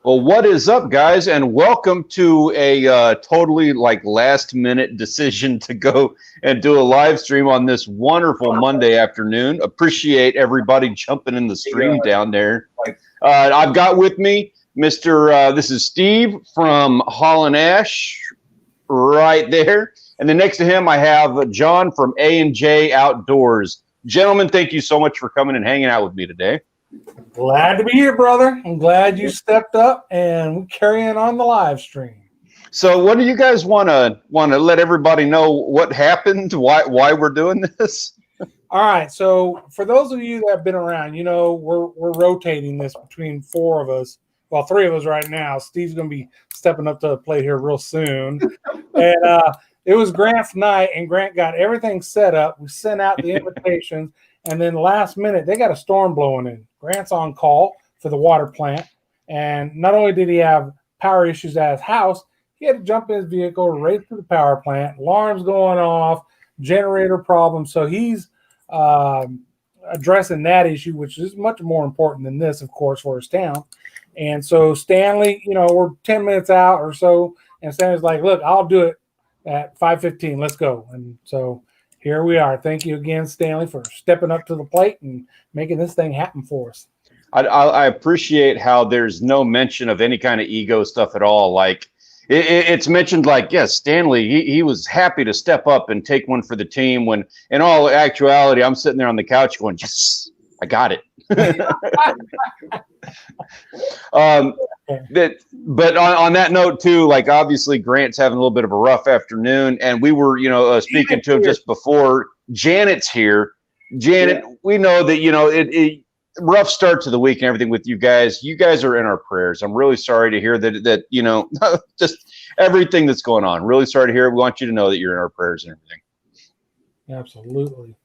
Well, what is up, guys, and welcome to a totally last-minute decision to go and do a live stream on this wonderful Monday afternoon. Appreciate everybody jumping in the stream down there. I've got with me this is Steve from Haulin Ash, right there, and then next to him I have John from A&J Outdoors. Gentlemen, thank you so much for coming and hanging out with me today. Glad to be here, brother. I'm glad you stepped up and we're carrying on the live stream. So what do you guys want to let everybody know what happened, why we're doing this? All right. So for those of you that have been around, you know, we're rotating this between four of us. Well, three of us right now. Steve's going to be stepping up to the plate here real soon. And it was Grant's night, and Grant got everything set up. We sent out the invitations. And then last minute, they got a storm blowing in. Grant's on call for the water plant. And not only did he have power issues at his house, he had to jump in his vehicle right to the power plant. Alarms going off, generator problems. So he's addressing that issue, which is much more important than this, of course, for his town. And so Stanley, you know, we're 10 minutes out or so. And Stanley's like, look, I'll do it at 5:15. Let's go. And so here we are. Thank you again, Stanley, for stepping up to the plate and making this thing happen for us. I appreciate how there's no mention of any kind of ego stuff at all. Like it's mentioned yes, Stanley, he was happy to step up and take one for the team when in all actuality, I'm sitting there on the couch going, yes, I got it. But on that note too, obviously Grant's having a little bit of a rough afternoon, and we were speaking to him just before. Janet's here. Janet, we know that it rough start to the week and everything with you guys. You guys are in our prayers. I'm really sorry to hear that just everything that's going on. Really sorry to hear it. We want you to know that you're in our prayers and everything. Absolutely.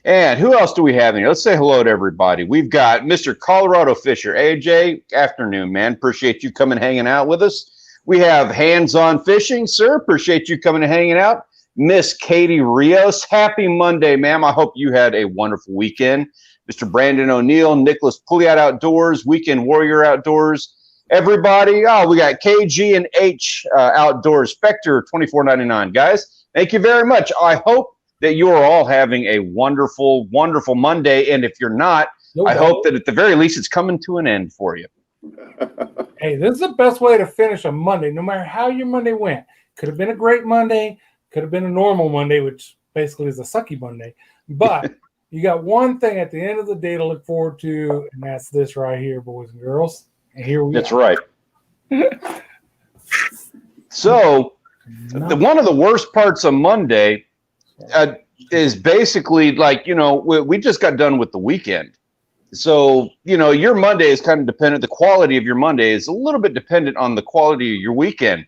And who else do we have in here? Let's say hello to everybody. We've got Mr. Colorado Fisher. AJ, afternoon, man. Appreciate you coming hanging out with us. We have Hands On Fishing, sir. Appreciate you coming and hanging out. Miss Katie Rios. Happy Monday, ma'am. I hope you had a wonderful weekend. Mr. Brandon O'Neill, Nicholas Pouliot Outdoors, Weekend Warrior Outdoors. Everybody, we got KG and H Outdoors, Spectre 24.99. Guys, thank you very much. I hope that you are all having a wonderful, wonderful Monday. And if you're not, I hope that at the very least it's coming to an end for you. Hey, this is the best way to finish a Monday, no matter how your Monday went. Could have been a great Monday, could have been a normal Monday, which basically is a sucky Monday. But you got one thing at the end of the day to look forward to, and that's this right here, boys and girls. And here we That's are. right. So one of the worst parts of Monday is basically we just got done with the weekend. So, your Monday is kind of dependent. The quality of your Monday is a little bit dependent on the quality of your weekend.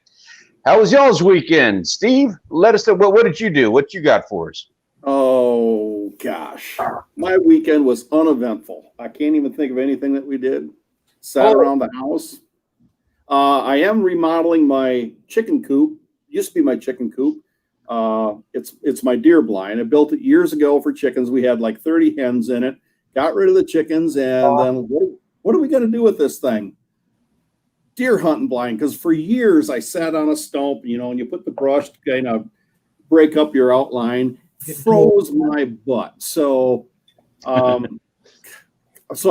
How was y'all's weekend? Steve, let us know. What did you do? What you got for us? Oh, gosh. My weekend was uneventful. I can't even think of anything that we did. Sat around the house. I am remodeling my chicken coop. Used to be my chicken coop. It's my deer blind. I built it years ago for chickens. We had 30 hens in it. Got rid of the chickens, and then what are we going to do with this thing? Deer hunting blind, because for years I sat on a stump, and you put the brush to kind of break up your outline. Froze my butt. So, so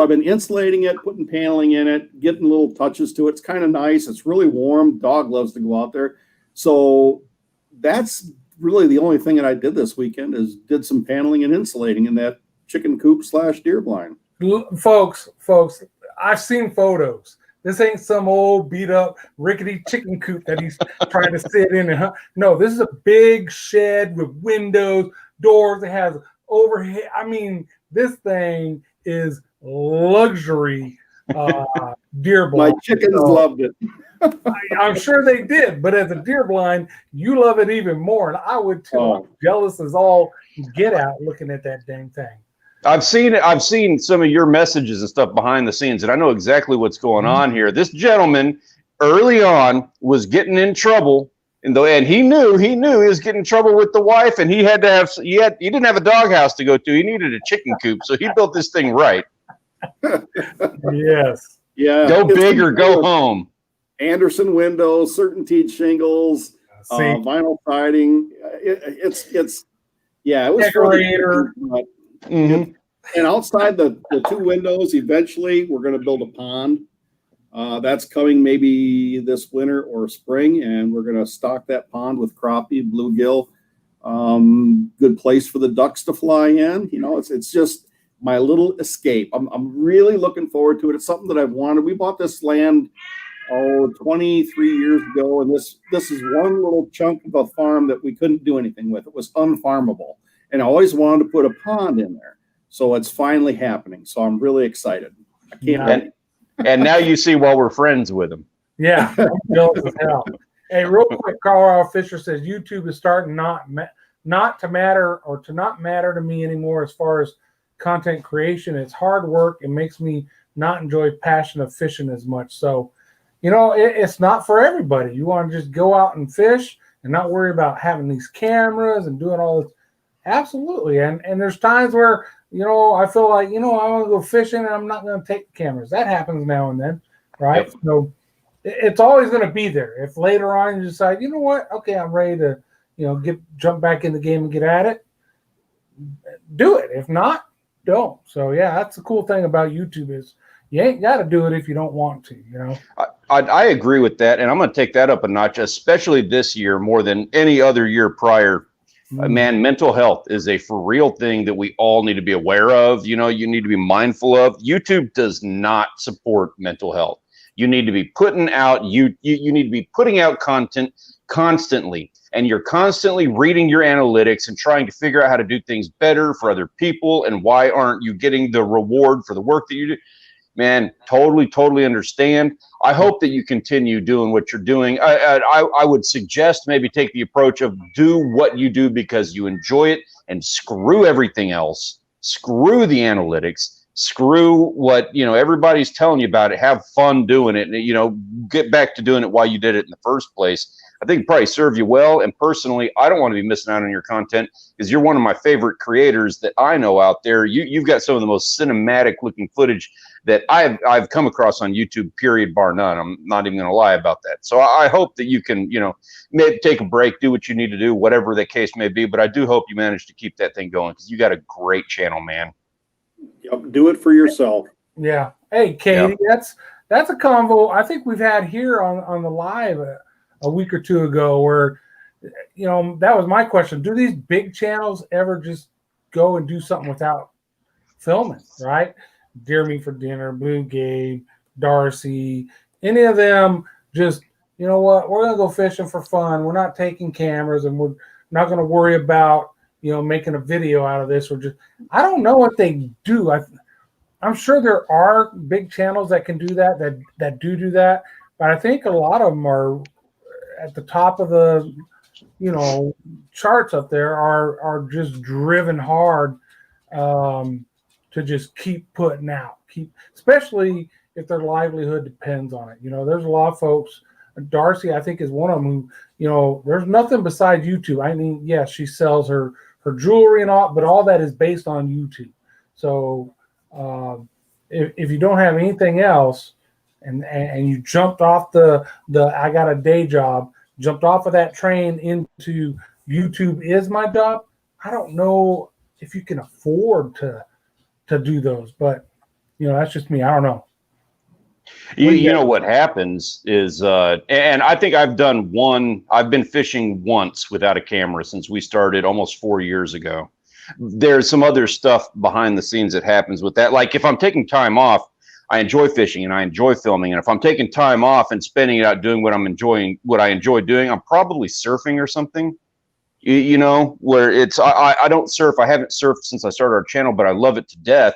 I've been insulating it, putting paneling in it, getting little touches to it. It's kind of nice. It's really warm. Dog loves to go out there. So that's really the only thing that I did this weekend is did some paneling and insulating in that chicken coop / deer blind. Folks, I've seen photos. This ain't some old beat up rickety chicken coop that he's trying to sit in. No, this is a big shed with windows, doors. It has overhead. I mean, this thing is luxury deer blind. My chickens loved it. I'm sure they did, but as a deer blind, you love it even more, and I would too. I'm jealous as all get out looking at that dang thing. I've seen it. I've seen some of your messages and stuff behind the scenes, and I know exactly what's going on here. This gentleman early on was getting in trouble, and he knew he was getting in trouble with the wife, and he didn't have a doghouse to go to. He needed a chicken coop, so he built this thing right. Yes. Yeah. Go big or go home. Anderson windows, certainteed shingles, vinyl siding. It was decorator. And outside the two windows, eventually we're going to build a pond. That's coming maybe this winter or spring, and we're going to stock that pond with crappie, bluegill. Good place for the ducks to fly in. You know, it's just my little escape. I'm really looking forward to it. It's something that I've wanted. We bought this land 23 years ago, and this is one little chunk of a farm that we couldn't do anything with. It was unfarmable, and I always wanted to put a pond in there. So it's finally happening. So I'm really excited. I can't wait. And now you see why we're friends with him. Yeah, I'm jealous as hell. Hey, real quick, Colorado Fisher says YouTube is starting not to matter to me anymore as far as content creation. It's hard work. It makes me not enjoy passion of fishing as much. So, you know, it's not for everybody. You want to just go out and fish and not worry about having these cameras and doing all this. Absolutely. And there's times where, you know, I feel like, you know, I want to go fishing and I'm not going to take the cameras. That happens now and then, right? Yep. So it's always going to be there. If later on you decide, you know what, okay, I'm ready to, you know, jump back in the game and get at it, do it. If not, don't. So yeah, that's the cool thing about YouTube is you ain't got to do it if you don't want to, you know. I agree with that, and I'm going to take that up a notch, especially this year more than any other year prior. Man, mental health is a for real thing that we all need to be aware of. You know, you need to be mindful of. YouTube does not support mental health. You need to be putting out you need to be putting out content constantly, and you're constantly reading your analytics and trying to figure out how to do things better for other people. And why aren't you getting the reward for the work that you do? Man, totally understand. I hope that you continue doing what you're doing. I would suggest maybe take the approach of do what you do because you enjoy it, and screw everything else. Screw the analytics. Screw what, you know, everybody's telling you about it. Have fun doing it, and, you know, get back to doing it while you did it in the first place. I think it'd probably serve you well. And personally, I don't want to be missing out on your content because you're one of my favorite creators that I know out there. You've got some of the most cinematic looking footage that I've come across on YouTube, period, bar none. I'm not even going to lie about that. So I hope that you can, you know, maybe take a break, do what you need to do, whatever the case may be. But I do hope you manage to keep that thing going because you got a great channel, man. Yep, do it for yourself. Yeah. Hey, Katie, that's a convo I think we've had here on the live a week or two ago where, you know, that was my question. Do these big channels ever just go and do something without filming, right? Deer Meat for Dinner, Blue Game, Darcy, any of them just, you know what, we're going to go fishing for fun. We're not taking cameras and we're not going to worry about, you know, making a video out of this. Or just, I don't know what they do. I'm sure there are big channels that can do that, that do that. But I think a lot of them are at the top of the, you know, charts up there are just driven hard to just keep putting out, especially if their livelihood depends on it. You know, there's a lot of folks. Darcy, I think, is one of them who, you know, there's nothing besides YouTube. I mean, yes, she sells her jewelry and all, but all that is based on YouTube. So if you don't have anything else, and you jumped off the I got a day job, jumped off of that train into YouTube is my job, I don't know if you can afford to do those, but you know, that's just me. I don't know. You know what happens is, and I think I've been fishing once without a camera since we started almost 4 years ago. There's some other stuff behind the scenes that happens with that. Like if I'm taking time off, I enjoy fishing and I enjoy filming. And if I'm taking time off and spending it out doing what I enjoy doing, I'm probably surfing or something. You know, where it's, I don't surf. I haven't surfed since I started our channel, but I love it to death.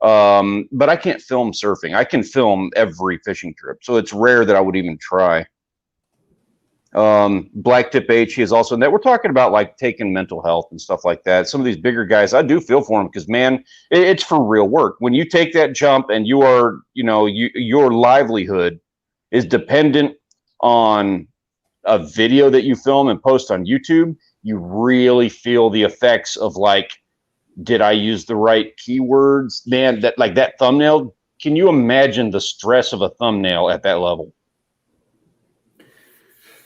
But I can't film surfing. I can film every fishing trip. So it's rare that I would even try. Blacktip H, he is also in that. We're talking about like taking mental health and stuff like that. Some of these bigger guys, I do feel for them because, man, it's for real work. When you take that jump and you are, you know, your livelihood is dependent on a video that you film and post on YouTube, you really feel the effects of like, did I use the right keywords? Man, that thumbnail can you imagine the stress of a thumbnail at that level?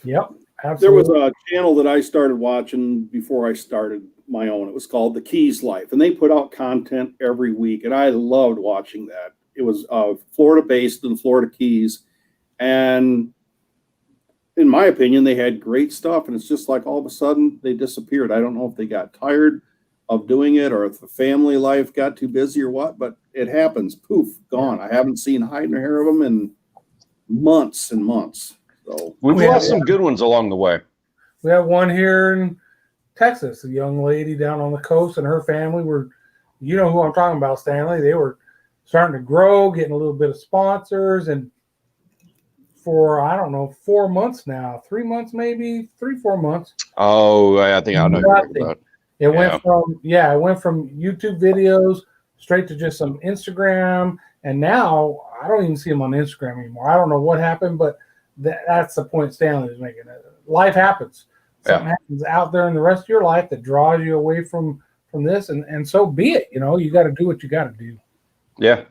Yep, absolutely. There was a channel that I started watching before I started my own. It was called The Keys Life, and they put out content every week, and I loved watching that. It was Florida-based in Florida Keys, and in my opinion, they had great stuff, and it's just like all of a sudden they disappeared. I don't know if they got tired of doing it or if the family life got too busy or what, but it happens. Poof, gone. I haven't seen hide nor hair of them in months and months. So we've lost some good ones along the way. We have one here in Texas, a young lady down on the coast, and her family were, you know who I'm talking about, Stanley. They were starting to grow, getting a little bit of sponsors, and for, I don't know, 4 months now, 3 months, maybe 3-4 months. Oh, I think I know what you're about. It went from YouTube videos straight to just some Instagram, and now I don't even see them on Instagram anymore. I don't know what happened, but that's the point Stanley is making. Life happens. Something happens out there in the rest of your life that draws you away from this, and so be it. You know, you got to do what you got to do. Yeah.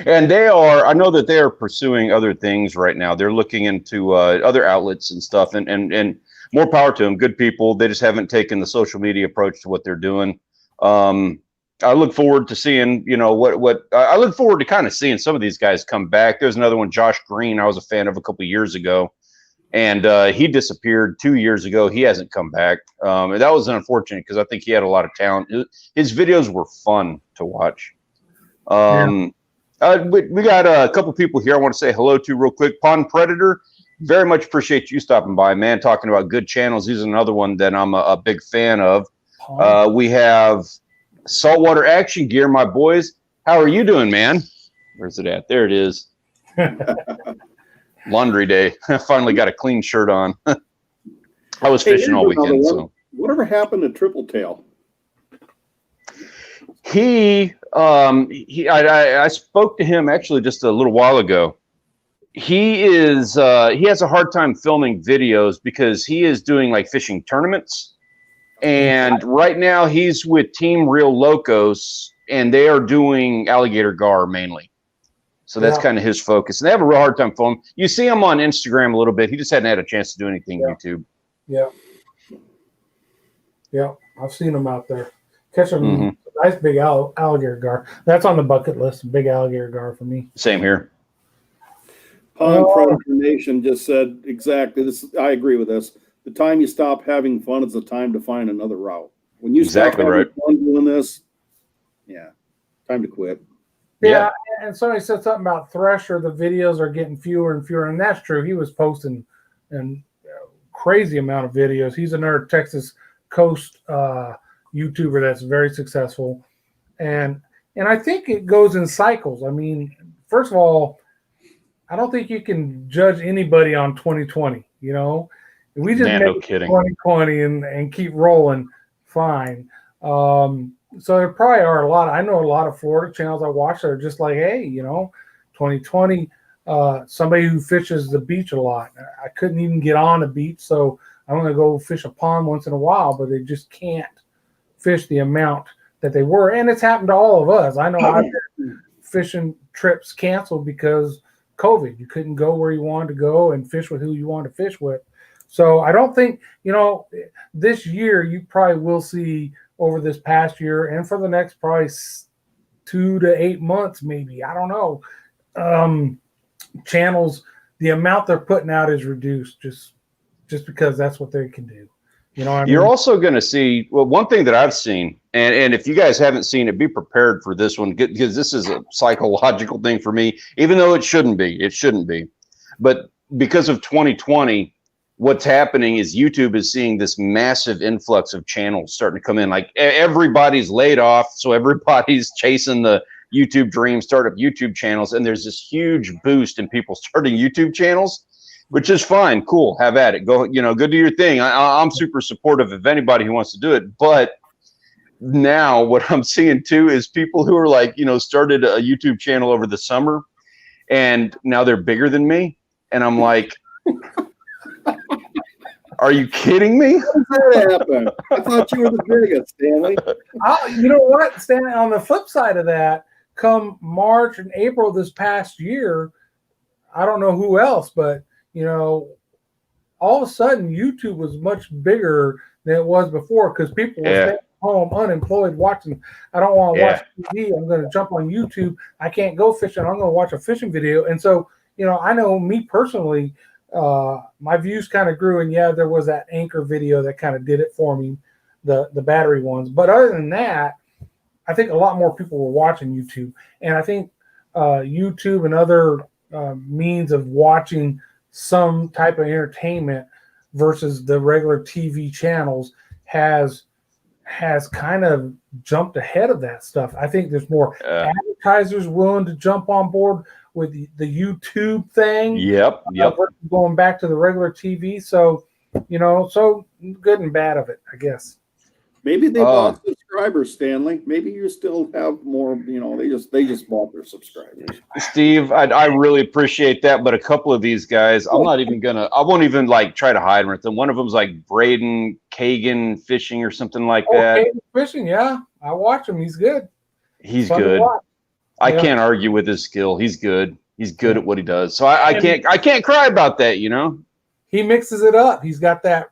And I know that they are pursuing other things right now. They're looking into other outlets and stuff, and more power to them. Good people. They just haven't taken the social media approach to what they're doing. I look forward to seeing, you know, what I look forward to kind of seeing some of these guys come back. There's another one, Josh Green, I was a fan of a couple of years ago, and he disappeared 2 years ago. He hasn't come back. And that was unfortunate because I think he had a lot of talent. His videos were fun to watch. We got a couple people here I want to say hello to real quick. Pond Predator, very much appreciate you stopping by, man, talking about good channels. He's another one that I'm a big fan of. We have Saltwater Action Gear, my boys. How are you doing, man? Where's it at? There it is. Laundry day. I finally got a clean shirt on. I was fishing all weekend. So whatever happened to Triple Tail? I spoke to him actually just a little while ago. He has a hard time filming videos because he is doing like fishing tournaments, and right now he's with Team Real Locos, and they are doing alligator gar mainly. So that's kind of his focus, and they have a real hard time filming. You see him on Instagram a little bit. He just hadn't had a chance to do anything YouTube. Yeah, I've seen him out there. Catch a nice big alligator gar. That's on the bucket list. Big alligator gar for me. Same here. Pond Predator Nation just said exactly this. I agree with this. The time you stop having fun is the time to find another route. When you stop having fun doing this, time to quit. Yeah, and somebody said something about Thresher. The videos are getting fewer and fewer, and that's true. He was posting a crazy amount of videos. He's another Texas coast YouTuber that's very successful, and I think it goes in cycles. I mean, first of all, I don't think you can judge anybody on 2020. You know, we just make 2020 and keep rolling fine. So there probably are I know a lot of Florida channels I watch that are just like, hey, you know, 2020. Somebody who fishes the beach a lot. I couldn't even get on the beach, so I'm going to go fish a pond once in a while, but they just can't fish the amount that they were. And it's happened to all of us. I know I've had fishing trips canceled because COVID. You couldn't go where you wanted to go and fish with who you wanted to fish with. So I don't think, you know, this year you probably will see over this past year and for the next probably 2 to 8 months, maybe, I don't know, channels, the amount they're putting out is reduced just because that's what they can do. You know what I mean? You're also going to see, well, one thing that I've seen, and if you guys haven't seen it, be prepared for this one, because this is a psychological thing for me, even though it shouldn't be. But because of 2020, what's happening is YouTube is seeing this massive influx of channels starting to come in. Like everybody's laid off, so everybody's chasing the YouTube dream, start up YouTube channels, and there's this huge boost in people starting YouTube channels, which is fine, cool, have at it. Go, go do your thing. I'm super supportive of anybody who wants to do it. But now what I'm seeing too is people who are like, started a YouTube channel over the summer, and now they're bigger than me, and I'm like, are you kidding me? How did that happen? I thought you were the biggest, Stanley. You know what, Stanley? On the flip side of that, come March and April this past year, I don't know who else, but all of a sudden YouTube was much bigger than it was before because people were staying home unemployed watching. I don't want to watch TV. I'm going to jump on YouTube. I can't go fishing. I'm going to watch a fishing video. And so, I know me personally, my views kind of grew, and there was that anchor video that kind of did it for me, the battery ones. But other than that, I think a lot more people were watching YouTube, and I think YouTube and other means of watching some type of entertainment versus the regular TV channels has kind of jumped ahead of that stuff. I think there's more advertisers willing to jump on board with the YouTube thing. Yep. Going back to the regular TV. So, so good and bad of it, I guess. Maybe they bought subscribers, Stanley. Maybe you still have more, they just bought their subscribers. Steve, I really appreciate that. But a couple of these guys, I won't even try to hide with them. One of them's like Braden Kagan Fishing or something like that. Kagan Fishing, yeah. I watch him. He's good. He's good. I can't argue with his skill. He's good. He's good at what he does. So I can't cry about that, He mixes it up. He's got that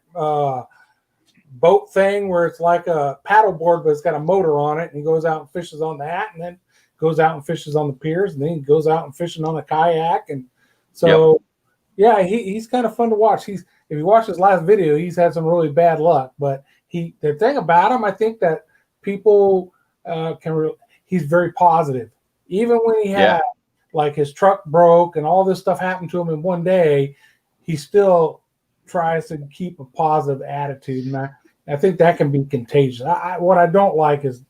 boat thing where it's like a paddle board, but it's got a motor on it, and he goes out and fishes on that, and then goes out and fishes on the piers, and then he goes out and fishing on a kayak. And so he's kind of fun to watch. If you watch his last video, he's had some really bad luck, but the thing about him, I think that people he's very positive. Even when he had like his truck broke and all this stuff happened to him in one day, he still tries to keep a positive attitude, and I think that can be contagious. What I don't like is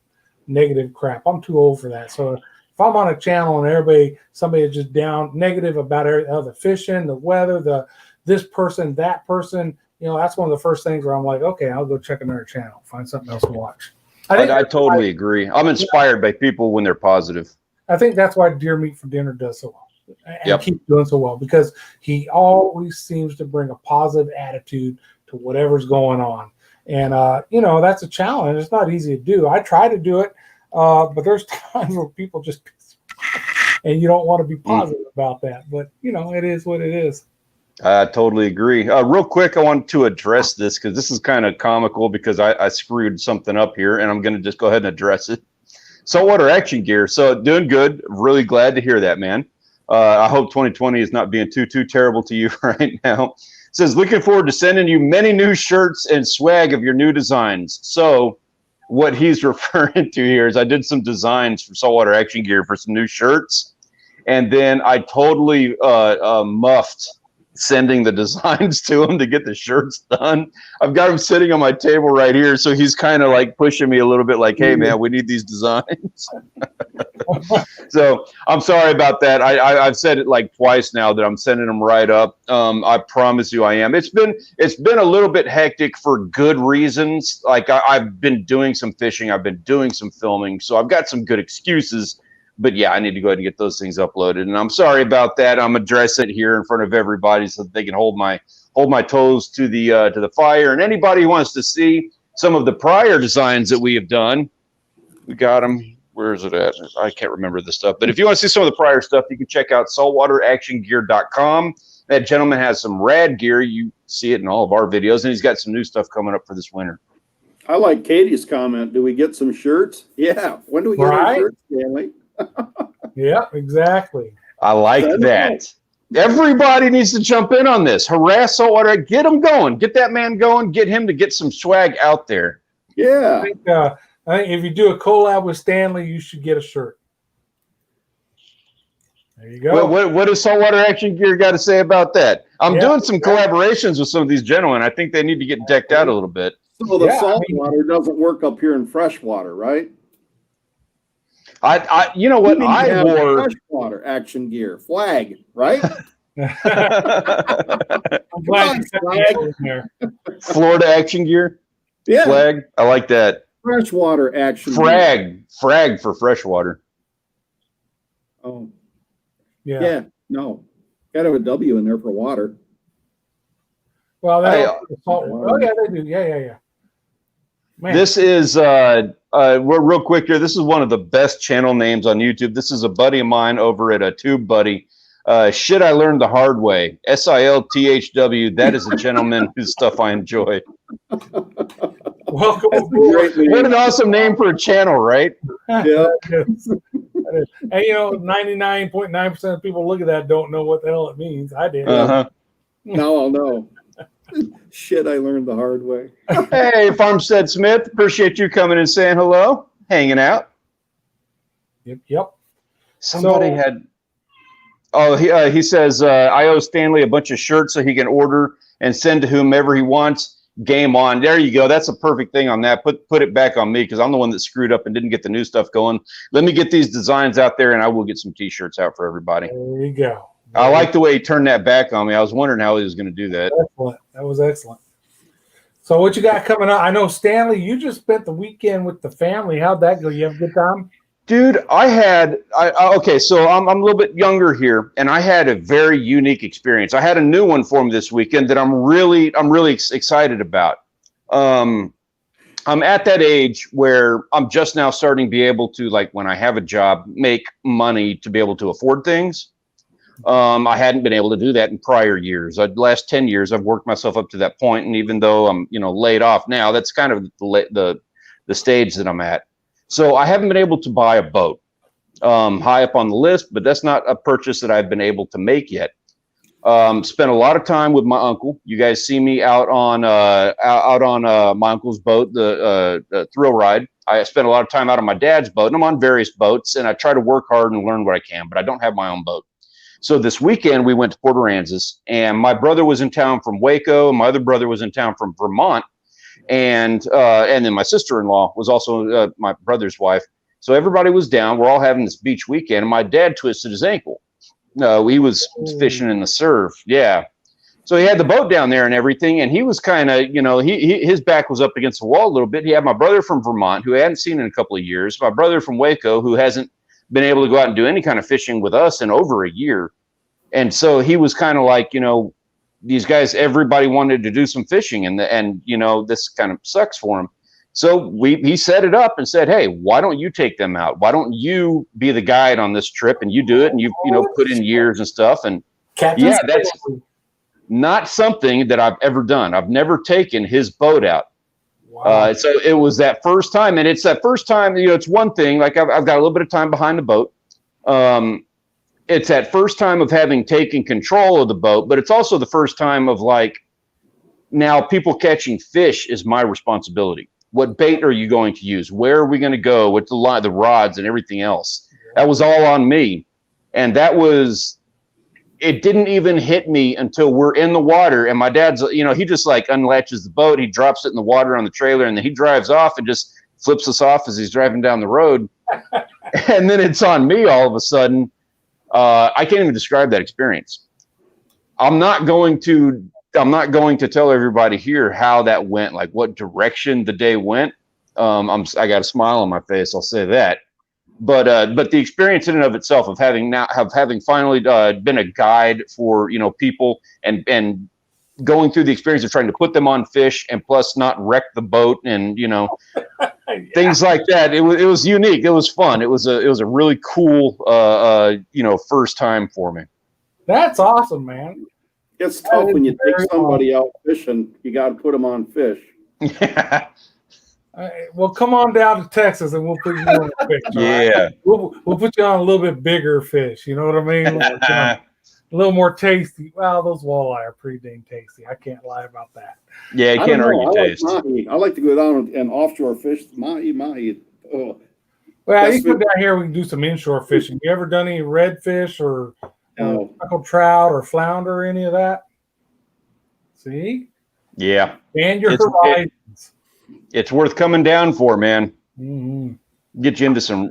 negative crap. I'm too old for that. So if I'm on a channel and somebody is just down negative about the fishing, the weather, this person, that person, that's one of the first things where I'm like, okay, I'll go check another channel, find something else to watch. I totally agree. I'm inspired by people when they're positive. I think that's why Deer Meat for Dinner does so well and keeps doing so well, because he always seems to bring a positive attitude to whatever's going on. And, that's a challenge. It's not easy to do. I try to do it, but there's times where people just and you don't want to be positive about that. But, it is what it is. I totally agree. Real quick, I want to address this because this is kind of comical because I screwed something up here, and I'm going to just go ahead and address it. Saltwater Action Gear. So doing good. Really glad to hear that, man. I hope 2020 is not being too terrible to you right now. It says, looking forward to sending you many new shirts and swag of your new designs. So what he's referring to here is I did some designs for Saltwater Action Gear for some new shirts, and then I totally muffed sending the designs to him to get the shirts done. I've got him sitting on my table right here, so he's kind of like pushing me a little bit like, hey man, we need these designs. So I'm sorry about that. I've said it like twice now that I'm sending them right up. I promise you I am. It's been a little bit hectic for good reasons. Like I've been doing some fishing, I've been doing some filming, so I've got some good excuses. But yeah, I need to go ahead and get those things uploaded, and I'm sorry about that. I'm addressing it here in front of everybody so that they can hold my toes to the fire. And anybody who wants to see some of the prior designs that we have done, we got them. Where is it at? I can't remember the stuff. But if you want to see some of the prior stuff, you can check out saltwateractiongear.com. That gentleman has some rad gear. You see it in all of our videos, and he's got some new stuff coming up for this winter. I like Katie's comment. Do we get some shirts? Yeah. When do we get our shirts, Stanley? Yeah, exactly. I like that. Everybody needs to jump in on this. Harass Saltwater. Get him going. Get that man going. Get him to get some swag out there. Yeah. I think if you do a collab with Stanley, you should get a shirt. There you go. Well, what does Saltwater Action Gear got to say about that? I'm doing some collaborations with some of these gentlemen. I think they need to get decked out a little bit. So the saltwater doesn't work up here in freshwater, right? You know what? I wore freshwater action gear flag, right? I'm glad you said that there. Florida Action Gear, flag. I like that. Freshwater action frag for freshwater. Oh, yeah. No, got to have a W in there for water. Well, salt water. Oh yeah, they do. Yeah. Man. This is we're real quick here. This is one of the best channel names on YouTube. This is a buddy of mine over at a Tube Buddy. Shit, I learned the hard way. SILTHW. That is a gentleman whose stuff I enjoy. Welcome aboard. What an awesome name for a channel, right? Yeah. And 99.9% of people look at that don't know what the hell it means. I did. Uh-huh. Now I'll know. Shit, I learned the hard way. Hey, Farmstead Smith, appreciate you coming and saying hello, hanging out. Yep. Somebody had. Oh, he says I owe Stanley a bunch of shirts so he can order and send to whomever he wants. Game on. There you go. That's a perfect thing on that. Put it back on me because I'm the one that screwed up and didn't get the new stuff going. Let me get these designs out there and I will get some T-shirts out for everybody. There you go. I like the way he turned that back on me. I was wondering how he was going to do that. Excellent. That was excellent. So what you got coming up? I know, Stanley, you just spent the weekend with the family. How'd that go? You have a good time? Dude, okay, so I'm a little bit younger here, and I had a very unique experience. I had a new one for me this weekend that I'm really excited about. I'm at that age where I'm just now starting to be able to, like, when I have a job, make money to be able to afford things. I hadn't been able to do that in prior years. The last 10 years, I've worked myself up to that point, and even though I'm, laid off now, that's kind of the stage that I'm at. So I haven't been able to buy a boat. High up on the list, but that's not a purchase that I've been able to make yet. Spent a lot of time with my uncle. You guys see me out on my uncle's boat, the thrill ride. I spent a lot of time out on my dad's boat, and I'm on various boats, and I try to work hard and learn what I can, but I don't have my own boat. So this weekend we went to Port Aransas, and my brother was in town from Waco. My other brother was in town from Vermont. And then my sister-in-law was also my brother's wife. So everybody was down. We're all having this beach weekend. And my dad twisted his ankle. He was fishing in the surf. Yeah. So he had the boat down there and everything. And he was kind of, his back was up against the wall a little bit. He had my brother from Vermont, who I hadn't seen in a couple of years. My brother from Waco, who hasn't been able to go out and do any kind of fishing with us in over a year. And so he was kind of like, these guys, everybody wanted to do some fishing, and this kind of sucks for him. So he set it up and said, hey, why don't you take them out? Why don't you be the guide on this trip, and you do it, and you put in years and stuff. And yeah, that's not something that I've ever done. I've never taken his boat out. Wow. So it was that first time, and it's that first time, it's one thing, like I've got a little bit of time behind the boat. It's that first time of having taken control of the boat, but it's also the first time of, like, now people catching fish is my responsibility. What bait are you going to use? Where are we going to go with the rods and everything else? That was all on me. And it didn't even hit me until we're in the water. And my dad's, he just like unlatches the boat. He drops it in the water on the trailer, and then he drives off and just flips us off as he's driving down the road. And then it's on me all of a sudden. I can't even describe that experience. I'm not going to tell everybody here how that went, like what direction the day went. I got a smile on my face, I'll say that. But the experience in and of itself of having finally been a guide for people and going through the experience of trying to put them on fish and plus not wreck the boat and yeah. Things like that. It was unique. It was fun. It was a really cool first time for me. That's awesome, man. It's tough when you take somebody out fishing. You got to put them on fish. Yeah. Well, come on down to Texas and we'll put you on a fish. Yeah. Right? We'll put you on a little bit bigger fish. You know what I mean? Like, a little more tasty. Well, those walleye are pretty dang tasty. I can't lie about that. Yeah, you can't argue taste. I like to go down and offshore fish. Mahi. Oh. Well, you come down here, we can do some inshore fishing. You ever done any redfish or speckled trout or flounder or any of that? See? Yeah. And your horizons. It's worth coming down for, man. Mm-hmm. Get you into some,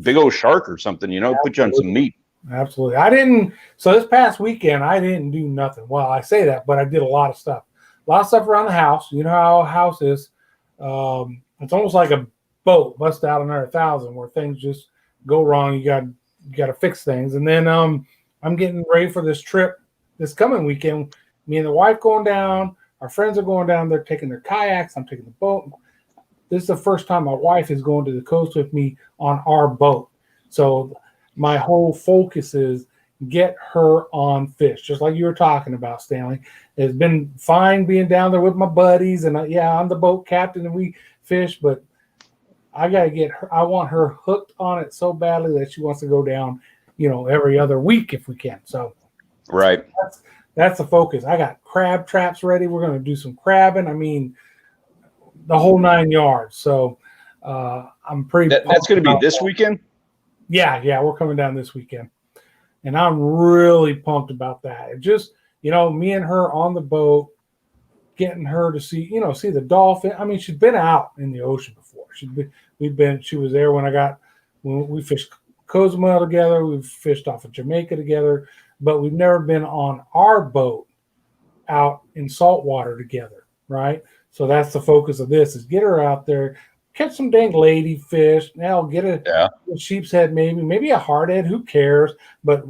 big old shark or something, put you on some meat. Absolutely. So this past weekend, I didn't do nothing. Well, I say that, but I did a lot of stuff. A lot of stuff around the house. You know how a house is. It's almost like a boat bust out another 1,000 where things just go wrong. You got to fix things. And then I'm getting ready for this trip this coming weekend. Me and the wife going down. our friends are going down there taking their kayaks. I'm taking the boat. This is the first time my wife is going to the coast with me on our boat. So my whole focus is get her on fish, just like you were talking about, Stanley. It's been fine being down there with my buddies, and I'm the boat captain and we fish, but I got to get her. I want her hooked on it so badly that she wants to go down, every other week if we can. So, right. That's the focus. I got crab traps ready. We're going to do some crabbing. I mean, the whole 9 yards. So, I'm pretty. That's going to be this weekend. Yeah, we're coming down this weekend, and I'm really pumped about that. It just, me and her on the boat, getting her to see the dolphin. I mean, she's been out in the ocean before. She was there when we fished Cozumel together. We've fished off of Jamaica together, but we've never been on our boat out in salt water together, right? So that's the focus of this, is get her out there, catch some dang lady fish. Now get a sheep's head, maybe a hardhead, who cares? But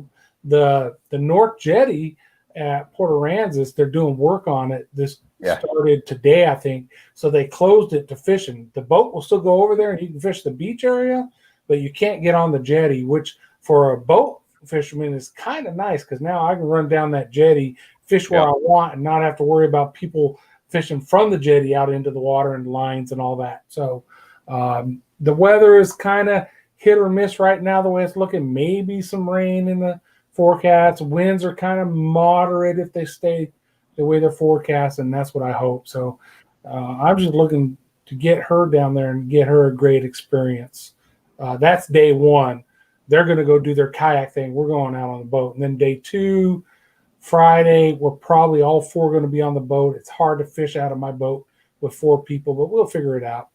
the North Jetty at Port Aransas, they're doing work on it. This started today, I think. So they closed it to fishing. The boat will still go over there and you can fish the beach area, but you can't get on the jetty, which for a boat fisherman is kind of nice, because now I can run down that jetty, fish where I want, and not have to worry about people fishing from the jetty out into the water and lines and all that. So the weather is kind of hit or miss right now, the way it's looking. Maybe some rain in the forecast. Winds are kind of moderate if they stay the way they're forecast, and that's what I hope. So I'm just looking to get her down there and get her a great experience. That's day one. They're going to go do their kayak thing. We're going out on the boat. And then day two, Friday, we're probably all four going to be on the boat. It's hard to fish out of my boat with four people, but we'll figure it out.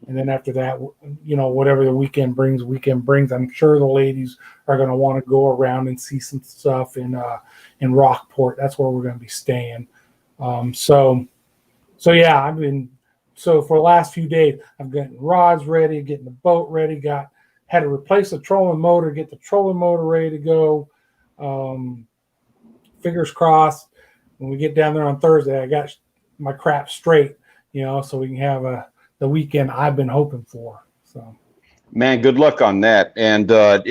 And then after that, whatever the weekend brings, I'm sure the ladies are going to want to go around and see some stuff in Rockport. That's where we're going to be staying. So yeah, for the last few days, I'm getting rods ready, getting the boat ready, had to replace the trolling motor, get the trolling motor ready to go. Fingers crossed, when we get down there on Thursday, I got my crap straight, so we can have the weekend I've been hoping for. So, man, good luck on that. And let's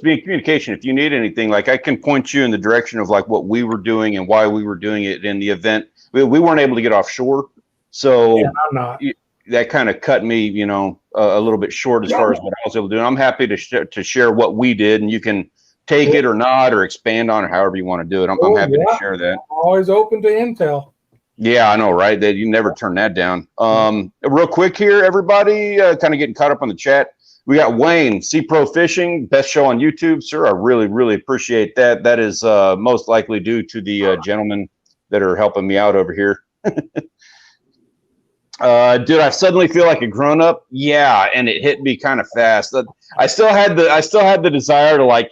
be in communication. If you need anything, like, I can point you in the direction of like what we were doing and why we were doing it in the event. We weren't able to get offshore, so I'm not. That kind of cut me, a little bit short as far as what I was able to do. And I'm happy to share what we did, and you can take it or not, or expand on it, however you want to do it. I'm happy to share that. Always open to intel. Yeah, I know, right? That you never turn that down. Real quick here, everybody, kind of getting caught up on the chat. We got Wayne, Sea Pro Fishing, best show on YouTube, sir. I really, really appreciate that. That is most likely due to the gentlemen that are helping me out over here. Did I suddenly feel like a grown up? Yeah, and it hit me kind of fast. I still had the desire to, like,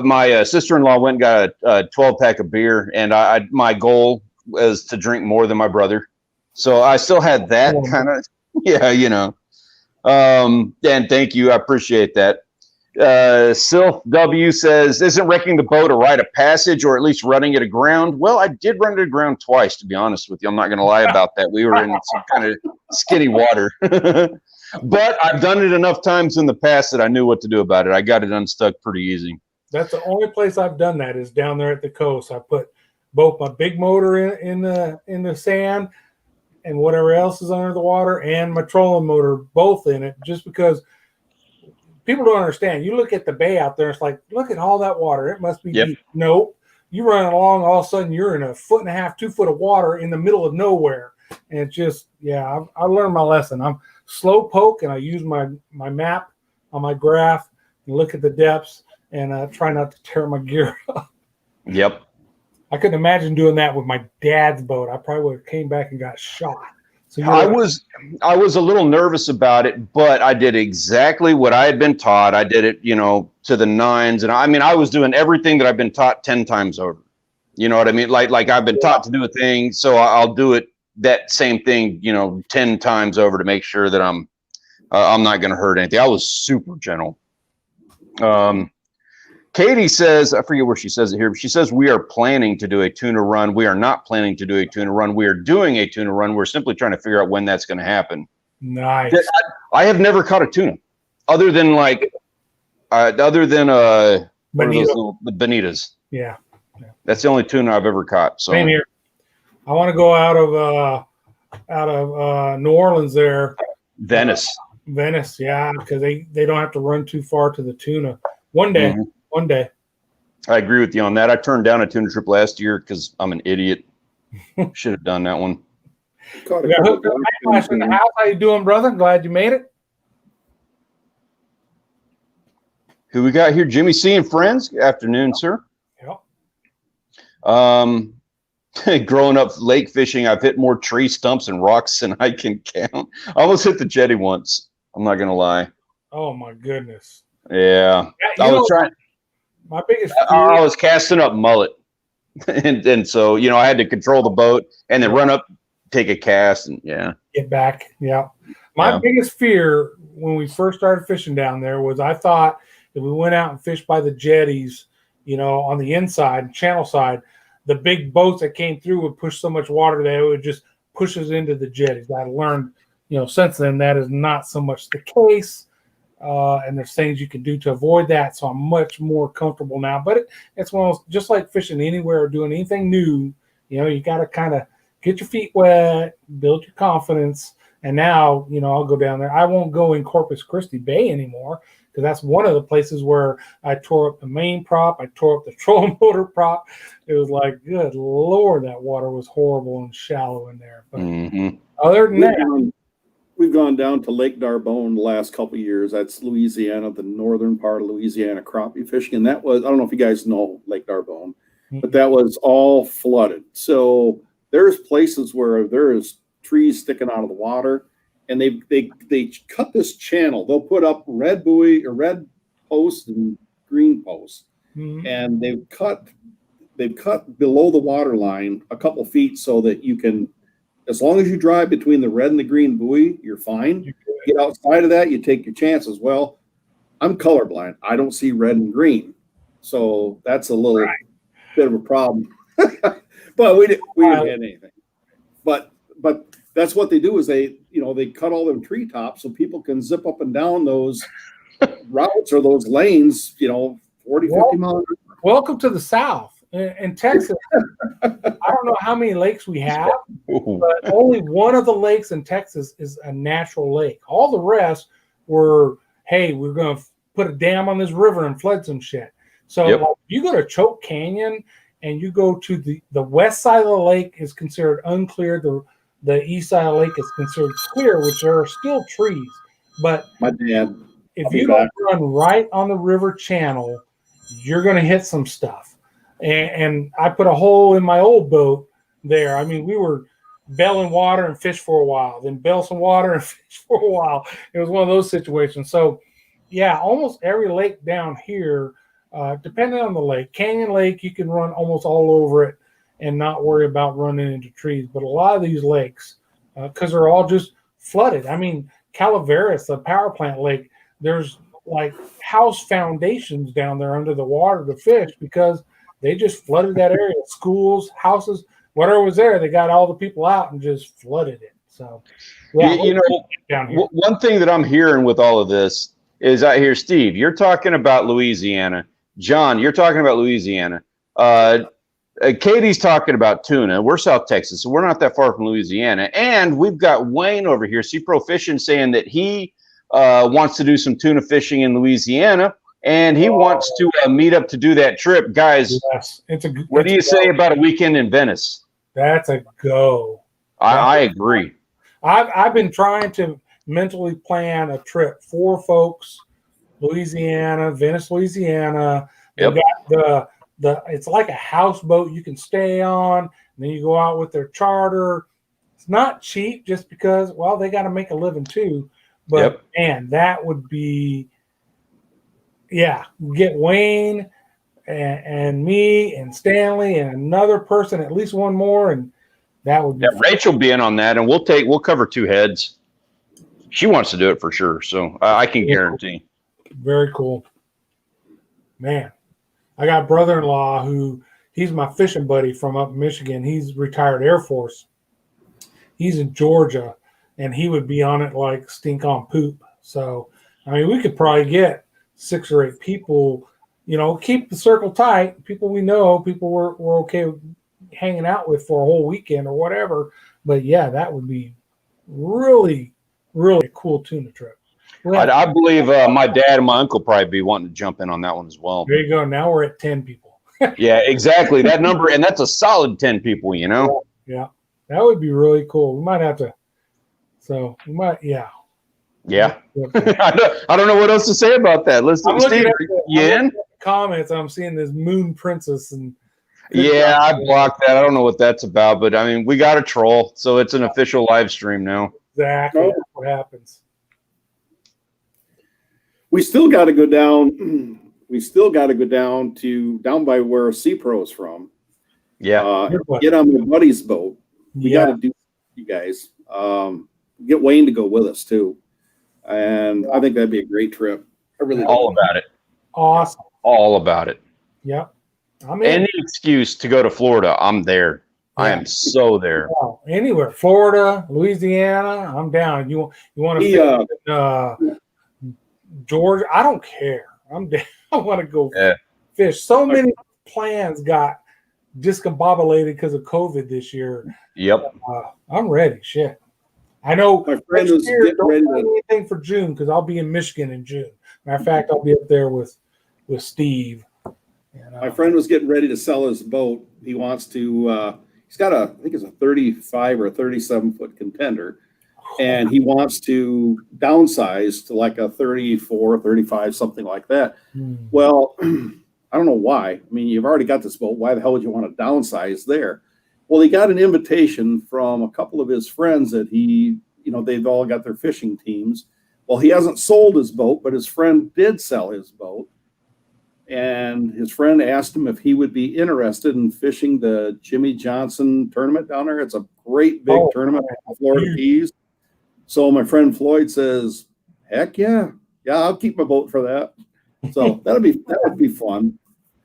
my sister-in-law went and got a 12-pack of beer, and my goal was to drink more than my brother. So I still had that kind of, and thank you. I appreciate that. Sylph W says, isn't wrecking the boat a rite of passage, or at least running it aground? Well, I did run it aground twice, to be honest with you. I'm not going to lie about that. We were in some kind of skinny water. But I've done it enough times in the past that I knew what to do about it. I got it unstuck pretty easy. That's the only place I've done that, is down there at the coast. I put both my big motor in the sand and whatever else is under the water, and my trolling motor both in it, just because people don't understand. You look at the bay out there, it's like, look at all that water. It must be deep. Nope. You run along, all of a sudden you're in 1.5 feet, 2 foot of water in the middle of nowhere. And it's just, I learned my lesson. I'm slow poke, and I use my map on my graph and look at the depths, and try not to tear my gear up. Yep. I couldn't imagine doing that with my dad's boat. I probably would have came back and got shot. So I was a little nervous about it, but I did exactly what I had been taught. I did it, to the nines. And I was doing everything that I've been taught 10 times over. You know what I mean? Like I've been taught to do a thing, so I'll do it, that same thing, 10 times over, to make sure that I'm not going to hurt anything. I was super gentle. Katie says, I forget where she says it here, but she says we are planning to do a tuna run. We are not planning to do a tuna run. We are doing a tuna run. We're simply trying to figure out when that's going to happen. Nice. I have never caught a tuna, other than what are those the bonitas? Yeah. That's the only tuna I've ever caught. So same here. I want to go out of New Orleans there. Venice, yeah, because they don't have to run too far to the tuna. One day. I agree with you on that. I turned down a tuna trip last year because I'm an idiot. Should have done that one. We got hooked up in the house. How you doing, brother? Glad you made it. Who we got here? Jimmy C and friends. Good afternoon, sir. Yep. Growing up lake fishing, I've hit more tree stumps and rocks than I can count. I almost hit the jetty once. I'm not gonna lie. Oh my goodness. Yeah. I was trying. My biggest I was casting up mullet, and so I had to control the boat and then run up, take a cast, and get back. Yeah. My biggest fear when we first started fishing down there was I thought if we went out and fished by the jetties, on the inside, channel side, the big boats that came through would push so much water that it would just push us into the jetties. I learned, since then that is not so much the case. And there's things you can do to avoid that. So I'm much more comfortable now. But it's one of those, just like fishing anywhere or doing anything new, you got to kind of get your feet wet, build your confidence. And now, I'll go down there. I won't go in Corpus Christi Bay anymore because that's one of the places where I tore up the main prop. I tore up the trolling motor prop. It was like, good Lord, that water was horrible and shallow in there. But other than that, we've gone down to Lake D'Arbonne the last couple of years. That's Louisiana, the northern part of Louisiana crappie fishing. And that was, I don't know if you guys know Lake D'Arbonne, but that was all flooded. So there's places where there is trees sticking out of the water, and they cut this channel. They'll put up red buoy or red posts and green posts, and they've cut below the water line a couple feet so that you can, as long as you drive between the red and the green buoy, you're fine. Get outside of that, you take your chances. Well, I'm colorblind. I don't see red and green, so that's a little bit of a problem. But we didn't have anything. But that's what they do is they cut all them treetops so people can zip up and down those routes or those lanes, 40, 50 miles. Welcome to the South. In Texas, I don't know how many lakes we have, but only one of the lakes in Texas is a natural lake. All the rest were, hey, we're going to put a dam on this river and flood some shit. So if you go to Choke Canyon and you go to the west side of the lake is considered uncleared. The east side of the lake is considered clear, which there are still trees. But if you don't run right on the river channel, you're going to hit some stuff. And I put a hole in my old boat there. I mean, we were bailing water and fish for a while, then bail some water and fish for a while. It was one of those situations. So, yeah, almost every lake down here, depending on the lake, Canyon Lake, you can run almost all over it and not worry about running into trees. But a lot of these lakes, because they're all just flooded. I mean, Calaveras, the power plant lake, there's like house foundations down there under the water to fish because they just flooded that area. Schools, houses, whatever was there, they got all the people out and just flooded it. So, yeah, down here. One thing that I'm hearing with all of this is I hear, Steve, you're talking about Louisiana. John, you're talking about Louisiana. Katie's talking about tuna. We're South Texas, so we're not that far from Louisiana. And we've got Wayne over here, Sea Pro Fishing, saying that he wants to do some tuna fishing in Louisiana. And he wants to meet up to do that trip. Guys, what do you say about a weekend in Venice? That's a go. I agree. I've been trying to mentally plan a trip. 4 folks, Louisiana, Venice, Louisiana. They got it's like a houseboat you can stay on. And then you go out with their charter. It's not cheap just because, well, they got to make a living too. But, man, that would be – yeah, get Wayne and me and Stanley and another person, at least one more, and that would be Rachel be in on that, and we'll cover 2 heads. She wants to do it for sure, so I can guarantee. Very cool, man. I got a brother-in-law who he's my fishing buddy from up in Michigan. He's retired Air Force. He's in Georgia, and he would be on it like stink on poop. So, I mean, we could probably get 6 or 8 people, keep the circle tight, people we know, people we're okay with hanging out with for a whole weekend or whatever. But yeah, that would be really, really a cool tuna trip. I believe my dad and my uncle probably be wanting to jump in on that one as well. There you go. Now we're at 10 people. Yeah, exactly. That number, and that's a solid 10 people, Yeah. That would be really cool. We might have to. So we might, yeah. Yeah. I don't know what else to say about that. Let's Steve, comments. I'm seeing this Moon Princess and. Yeah, I blocked that. I don't know what that's about, but I mean, we got a troll, so it's an official live stream now. Exactly. That's what happens. We still got to go down. We still got to go down by where C-Pro's from. Yeah. Get on my buddy's boat. We got to do you guys. Get Wayne to go with us too, and I think that'd be a great trip. I really about it. Awesome. All about it. Yep. Any excuse to go to Florida, I'm there. Yeah. I am so there. Anywhere, Florida, Louisiana, I'm down. You want to Georgia? I don't care. I'm down. I want to go fish. So many plans got discombobulated because of COVID this year. Yep. I'm ready. Shit. I know. My friend was getting ready to anything for June because I'll be in Michigan in June. Matter of fact, I'll be up there with Steve. My friend was getting ready to sell his boat. He wants to. He's got I think it's a 35 or a 37-foot contender, and he wants to downsize to like a 34, 35, something like that. Well, I don't know why. I mean, you've already got this boat. Why the hell would you want to downsize there? Well, he got an invitation from a couple of his friends that they've all got their fishing teams. Well, he hasn't sold his boat, but his friend did sell his boat. And his friend asked him if he would be interested in fishing the Jimmy Johnson tournament down there. It's a great big tournament in the Florida Keys. So my friend Floyd says, heck yeah. Yeah, I'll keep my boat for that. So that would be fun.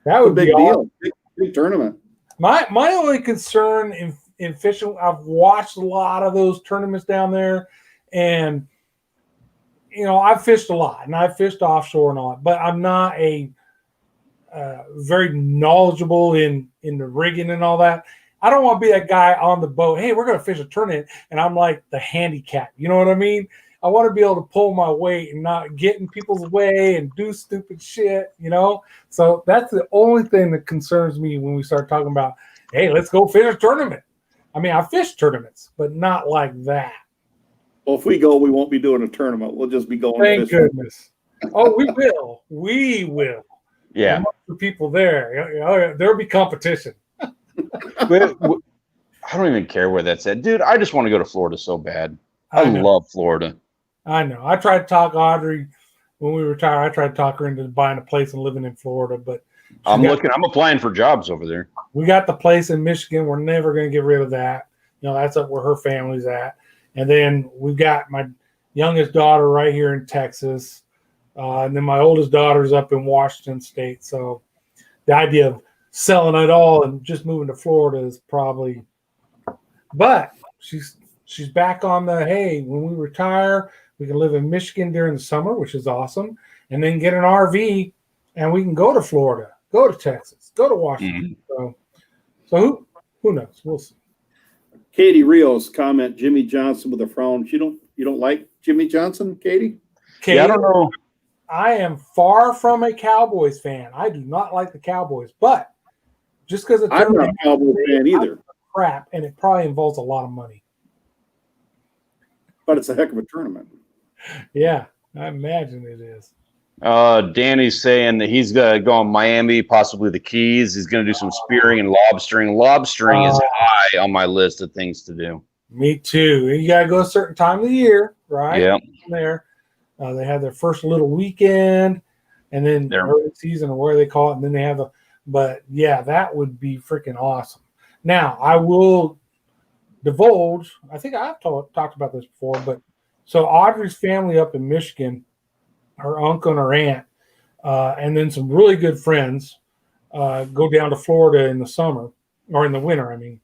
That would be a big deal. Big tournament. My only concern in fishing, I've watched a lot of those tournaments down there, and I've fished a lot, and I've fished offshore and all, but I'm not a very knowledgeable in the rigging and all that. I don't want to be that guy on the boat. Hey, we're going to fish a tournament, and I'm like the handicap. You know what I mean? I want to be able to pull my weight and not get in people's way and do stupid shit, So that's the only thing that concerns me when we start talking about, hey, let's go fish a tournament. I mean, I fish tournaments, but not like that. Well, if we go, we won't be doing a tournament. We'll just be going. Thank goodness. Oh, we will. We will. Yeah. The people there. There'll be competition. I don't even care where that's at. Dude, I just want to go to Florida so bad. I love Florida. I know. I tried to talk Audrey when we retired. I tried to talk her into buying a place and living in Florida, but I'm applying for jobs over there. We got the place in Michigan. We're never going to get rid of that. That's up where her family's at. And then we've got my youngest daughter right here in Texas. And then my oldest daughter's up in Washington State. So the idea of selling it all and just moving to Florida is probably, but she's back on the, hey, when we retire, we can live in Michigan during the summer, which is awesome, and then get an RV, and we can go to Florida, go to Texas, go to Washington. So who knows? We'll see. Katie Rios comment: Jimmy Johnson with a frown. You don't like Jimmy Johnson, Katie? Yeah, I don't know. I am far from a Cowboys fan. I do not like the Cowboys, but just because I'm not a Cowboys fan either. Crap, and it probably involves a lot of money. But it's a heck of a tournament. Yeah, I imagine it is. Danny's saying that he's going to go on Miami, possibly the Keys. He's going to do some spearing and lobstering. Lobstering is high on my list of things to do. Me too. You got to go a certain time of the year, right? Yeah. There, they have their first little weekend, and then early season, or where they call it, and then they have but yeah, that would be freaking awesome. Now, I will divulge, I think I've talked about this before, but so Audrey's family up in Michigan, her uncle and her aunt, and then some really good friends go down to Florida in the summer or in the winter. I mean,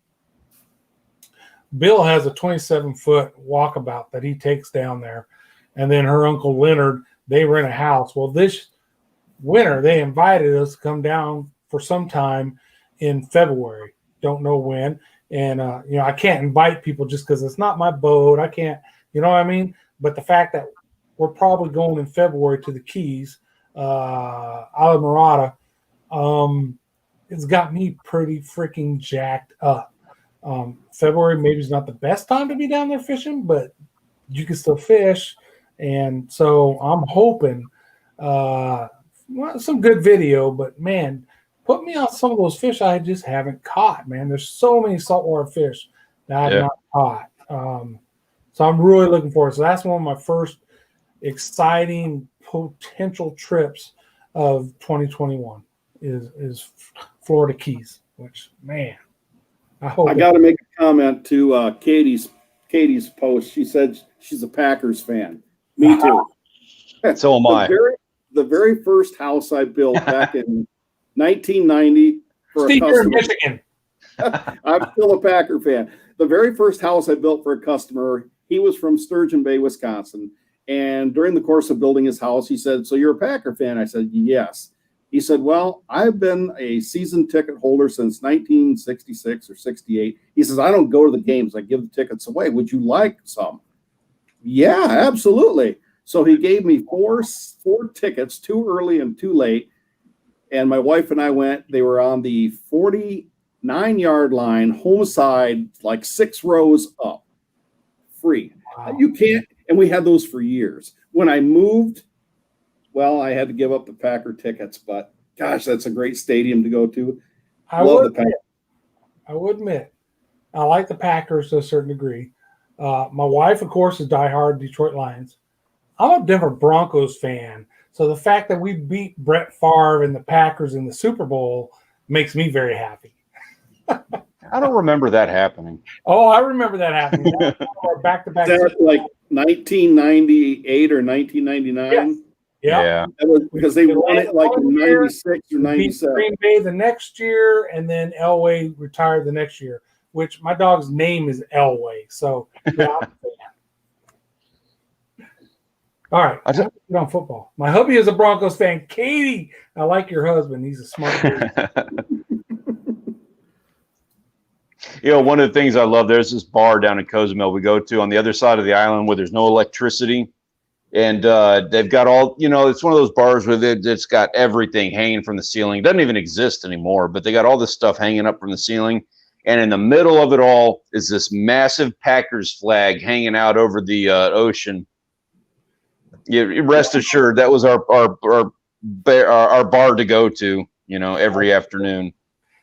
Bill has a 27-foot walkabout that he takes down there, and then her uncle Leonard, they rent a house. Well, this winter they invited us to come down for some time in February. Don't know when. And, I can't invite people just because it's not my boat. I can't, you know what I mean? But the fact that we're probably going in February to the Keys, Isla Morada, it's got me pretty freaking jacked up. February maybe is not the best time to be down there fishing, but you can still fish. And so I'm hoping some good video, but man, put me on some of those fish I just haven't caught, man. There's so many saltwater fish that I have not caught. So I'm really looking forward. So that's one of my first exciting potential trips of 2021 is Florida Keys, which, man, I got to make a comment to Katie's post. She said she's a Packers fan. Me too. So am I. The very first house I built back in 1990 for Steve, a customer. you're in Michigan. I'm still a Packer fan. The very first house I built for a customer, he was from Sturgeon Bay, Wisconsin. And during the course of building his house, he said, "So you're a Packer fan?" I said, "Yes." He said, "Well, I've been a season ticket holder since 1966 or 68. He says, "I don't go to the games. I give the tickets away. Would you like some?" "Yeah, absolutely." So he gave me four tickets, 2 early and 2 late. And my wife and I went. They were on the 49-yard line, home side, like 6 rows up, free. Wow. You can't. And we had those for years. When I moved, well, I had to give up the Packer tickets, but gosh, that's a great stadium to go to. I would admit, I like the Packers to a certain degree. My wife, of course, is diehard Detroit Lions. I'm a Denver Broncos fan. So the fact that we beat Brett Favre and the Packers in the Super Bowl makes me very happy. I don't remember that happening. Oh, I remember that happening. Back-to-back. That's like 1998 or 1999. Yeah. That was because they won it like in 96 or 97. Green Bay the next year, and then Elway retired the next year, which my dog's name is Elway. So, yeah, I'm a fan. All right, get on football. My hubby is a Broncos fan. Katie, I like your husband. He's a smart dude. One of the things I love, there's this bar down in Cozumel we go to on the other side of the island where there's no electricity. And they've got all, it's one of those bars where it's got everything hanging from the ceiling. It doesn't even exist anymore, but they got all this stuff hanging up from the ceiling. And in the middle of it all is this massive Packers flag hanging out over the ocean. Rest assured, that was our bar to go to, every afternoon.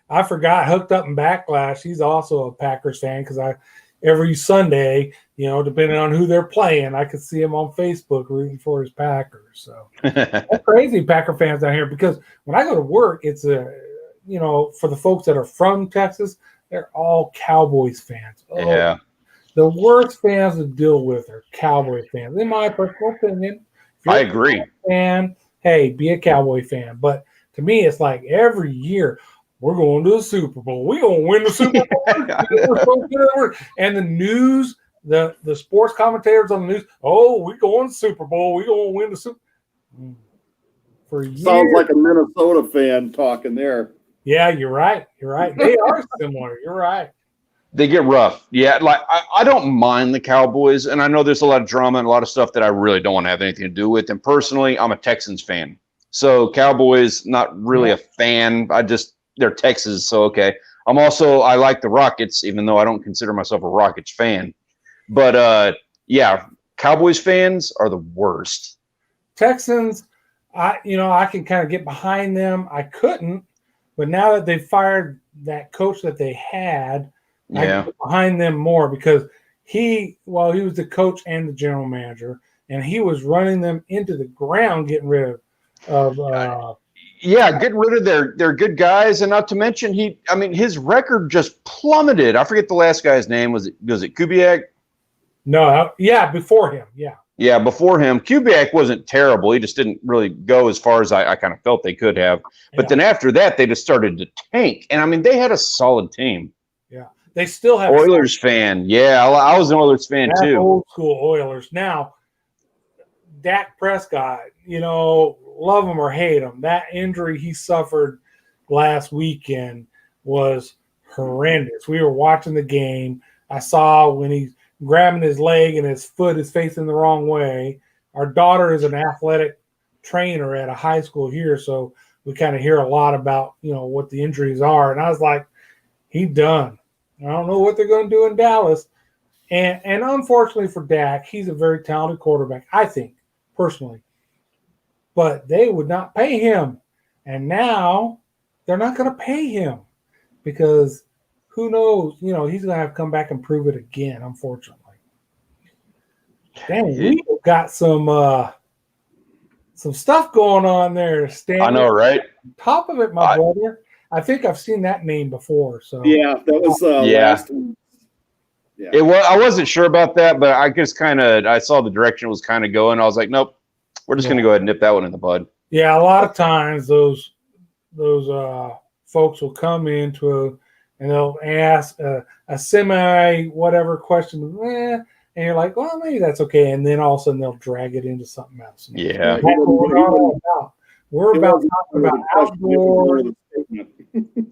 I forgot, Hooked Up in Backlash. He's also a Packers fan because every Sunday, depending on who they're playing, I could see him on Facebook rooting for his Packers. So that's crazy, Packer fans down here. Because when I go to work, it's for the folks that are from Texas, they're all Cowboys fans. Oh, yeah. The worst fans to deal with are Cowboy fans. In my personal opinion, if you're I agree. A fan, hey, be a Cowboy fan. But to me, it's like every year, we're going to the Super Bowl. We're going to win the Super Bowl. And the news, the sports commentators on the news, we're going to the Super Bowl. We're going to win the Super Bowl. For years. Sounds like a Minnesota fan talking there. Yeah, you're right. They are similar. You're right. They get rough. Yeah, like I don't mind the Cowboys, and I know there's a lot of drama and a lot of stuff that I really don't want to have anything to do with. And personally, I'm a Texans fan. So Cowboys, not really a fan. They're Texas, so okay. I like the Rockets, even though I don't consider myself a Rockets fan. But Cowboys fans are the worst. Texans, I can kind of get behind them. I couldn't, but now that they fired that coach that they had, I can get behind them more because he was the coach and the general manager, and he was running them into the ground, getting rid of getting rid of their good guys, and not to mention his record just plummeted. I forget the last guy's name. Was it Kubiak? No, before him, yeah. Yeah, before him, Kubiak wasn't terrible. He just didn't really go as far as I kind of felt they could have. But then after that, they just started to tank. And I mean, they had a solid team. Yeah, they still have Oilers fan. Yeah, I was an Oilers fan too. Old school Oilers. Now, Dak Prescott, love him or hate him, that injury he suffered last weekend was horrendous. We were watching the game. I saw when he's grabbing his leg and his foot is facing the wrong way. Our daughter is an athletic trainer at a high school here, so we kind of hear a lot about, what the injuries are. And I was like, he's done. I don't know what they're going to do in Dallas. And unfortunately for Dak, he's a very talented quarterback, I think, personally. But they would not pay him. And now they're not going to pay him because who knows, he's going to have to come back and prove it again, unfortunately. Dang, we've got some stuff going on there, Stanley. I know, right? Top of it, my brother. I think I've seen that name before. So yeah, that was last week. Yeah. It was. I wasn't sure about that, but I just I saw the direction it was kind of going. I was like, nope, we're just going to go ahead and nip that one in the bud. Yeah, a lot of times those folks will come into and they'll ask a semi whatever question, and you're like, well, maybe that's okay, and then all of a sudden they'll drag it into something else. Yeah, that's what we're all about. We're about talking about outdoors. What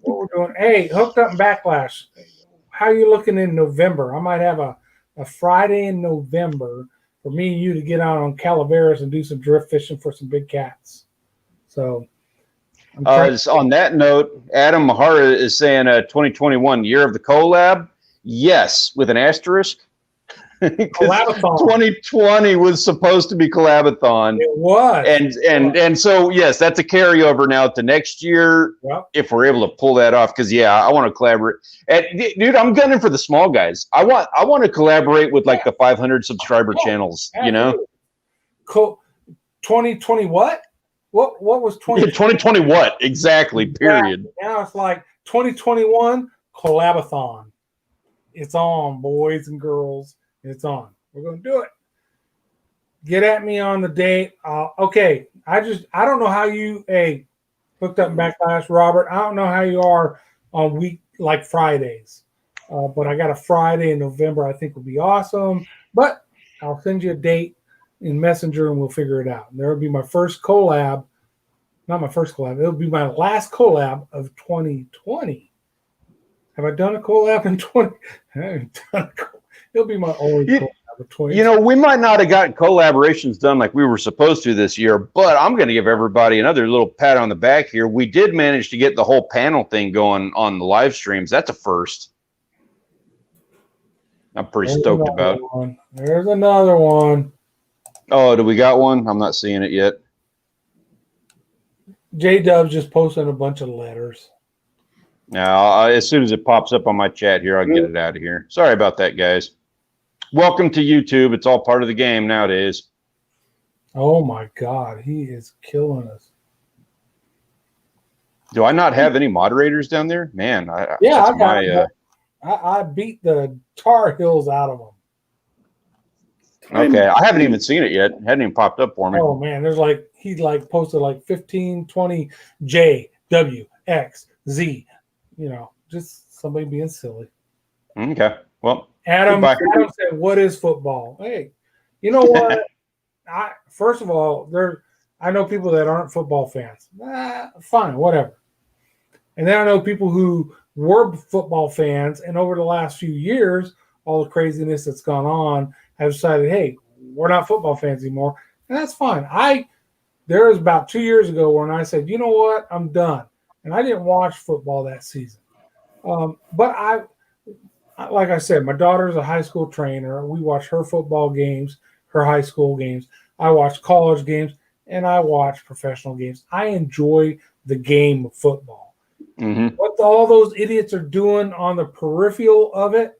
we're doing. Hey, Hooked Up and Backlash. How are you looking in November? I might have a Friday in November for me and you to get out on Calaveras and do some drift fishing for some big cats. So, on that note, Adam Mahara is saying 2021 year of the collab. Yes, with an asterisk. 2020 was supposed to be Collabathon. It was. And so, yes, that's a carryover now to next year. Yep. If we're able to pull that off. Because, I want to collaborate. Dude, I'm gunning for the small guys. I want to collaborate with like the 500 subscriber channels, 2020 what? What was 20? 2020 what? Exactly, period. Now it's like 2021 Collabathon. It's on, boys and girls. It's on. We're going to do it. Get at me on the date. Okay. I don't know how you, Hooked Up and Backlash, Robert. I don't know how you are on week like Fridays. But I got a Friday in November I think will be awesome. But I'll send you a date in Messenger and we'll figure it out. There will be my first collab. Not my first collab. It'll be my last collab of 2020. Have I done a collab in 20? I haven't done a collab. It'll be my only collab of 2020. We might not have gotten collaborations done like we were supposed to this year, but I'm going to give everybody another little pat on the back here. We did manage to get the whole panel thing going on the live streams. That's a first. I'm pretty stoked about. There's another one. Oh, do we got one? I'm not seeing it yet. J-Dub's just posting a bunch of letters. Now, as soon as it pops up on my chat here, I'll get it out of here. Sorry about that, guys. Welcome to YouTube. It's all part of the game nowadays. Oh, my God. He is killing us. Do I not have any moderators down there? Man, I beat the Tar Heels out of them. Okay, I haven't even seen it yet. It hadn't even popped up for me. Oh, man. There's he posted 15, 20, J, W, X, Z. Just somebody being silly. Okay. Well, Adam said, what is football? Hey, you know what? First of all, I know people that aren't football fans. Fine, whatever. And then I know people who were football fans, and over the last few years, all the craziness that's gone on, have decided, hey, we're not football fans anymore. And that's fine. There was about 2 years ago when I said, you know what? I'm done. And I didn't watch football that season. But like I said, my daughter's a high school trainer. We watch her football games, her high school games. I watch college games, and I watch professional games. I enjoy the game of football. Mm-hmm. What all those idiots are doing on the peripheral of it,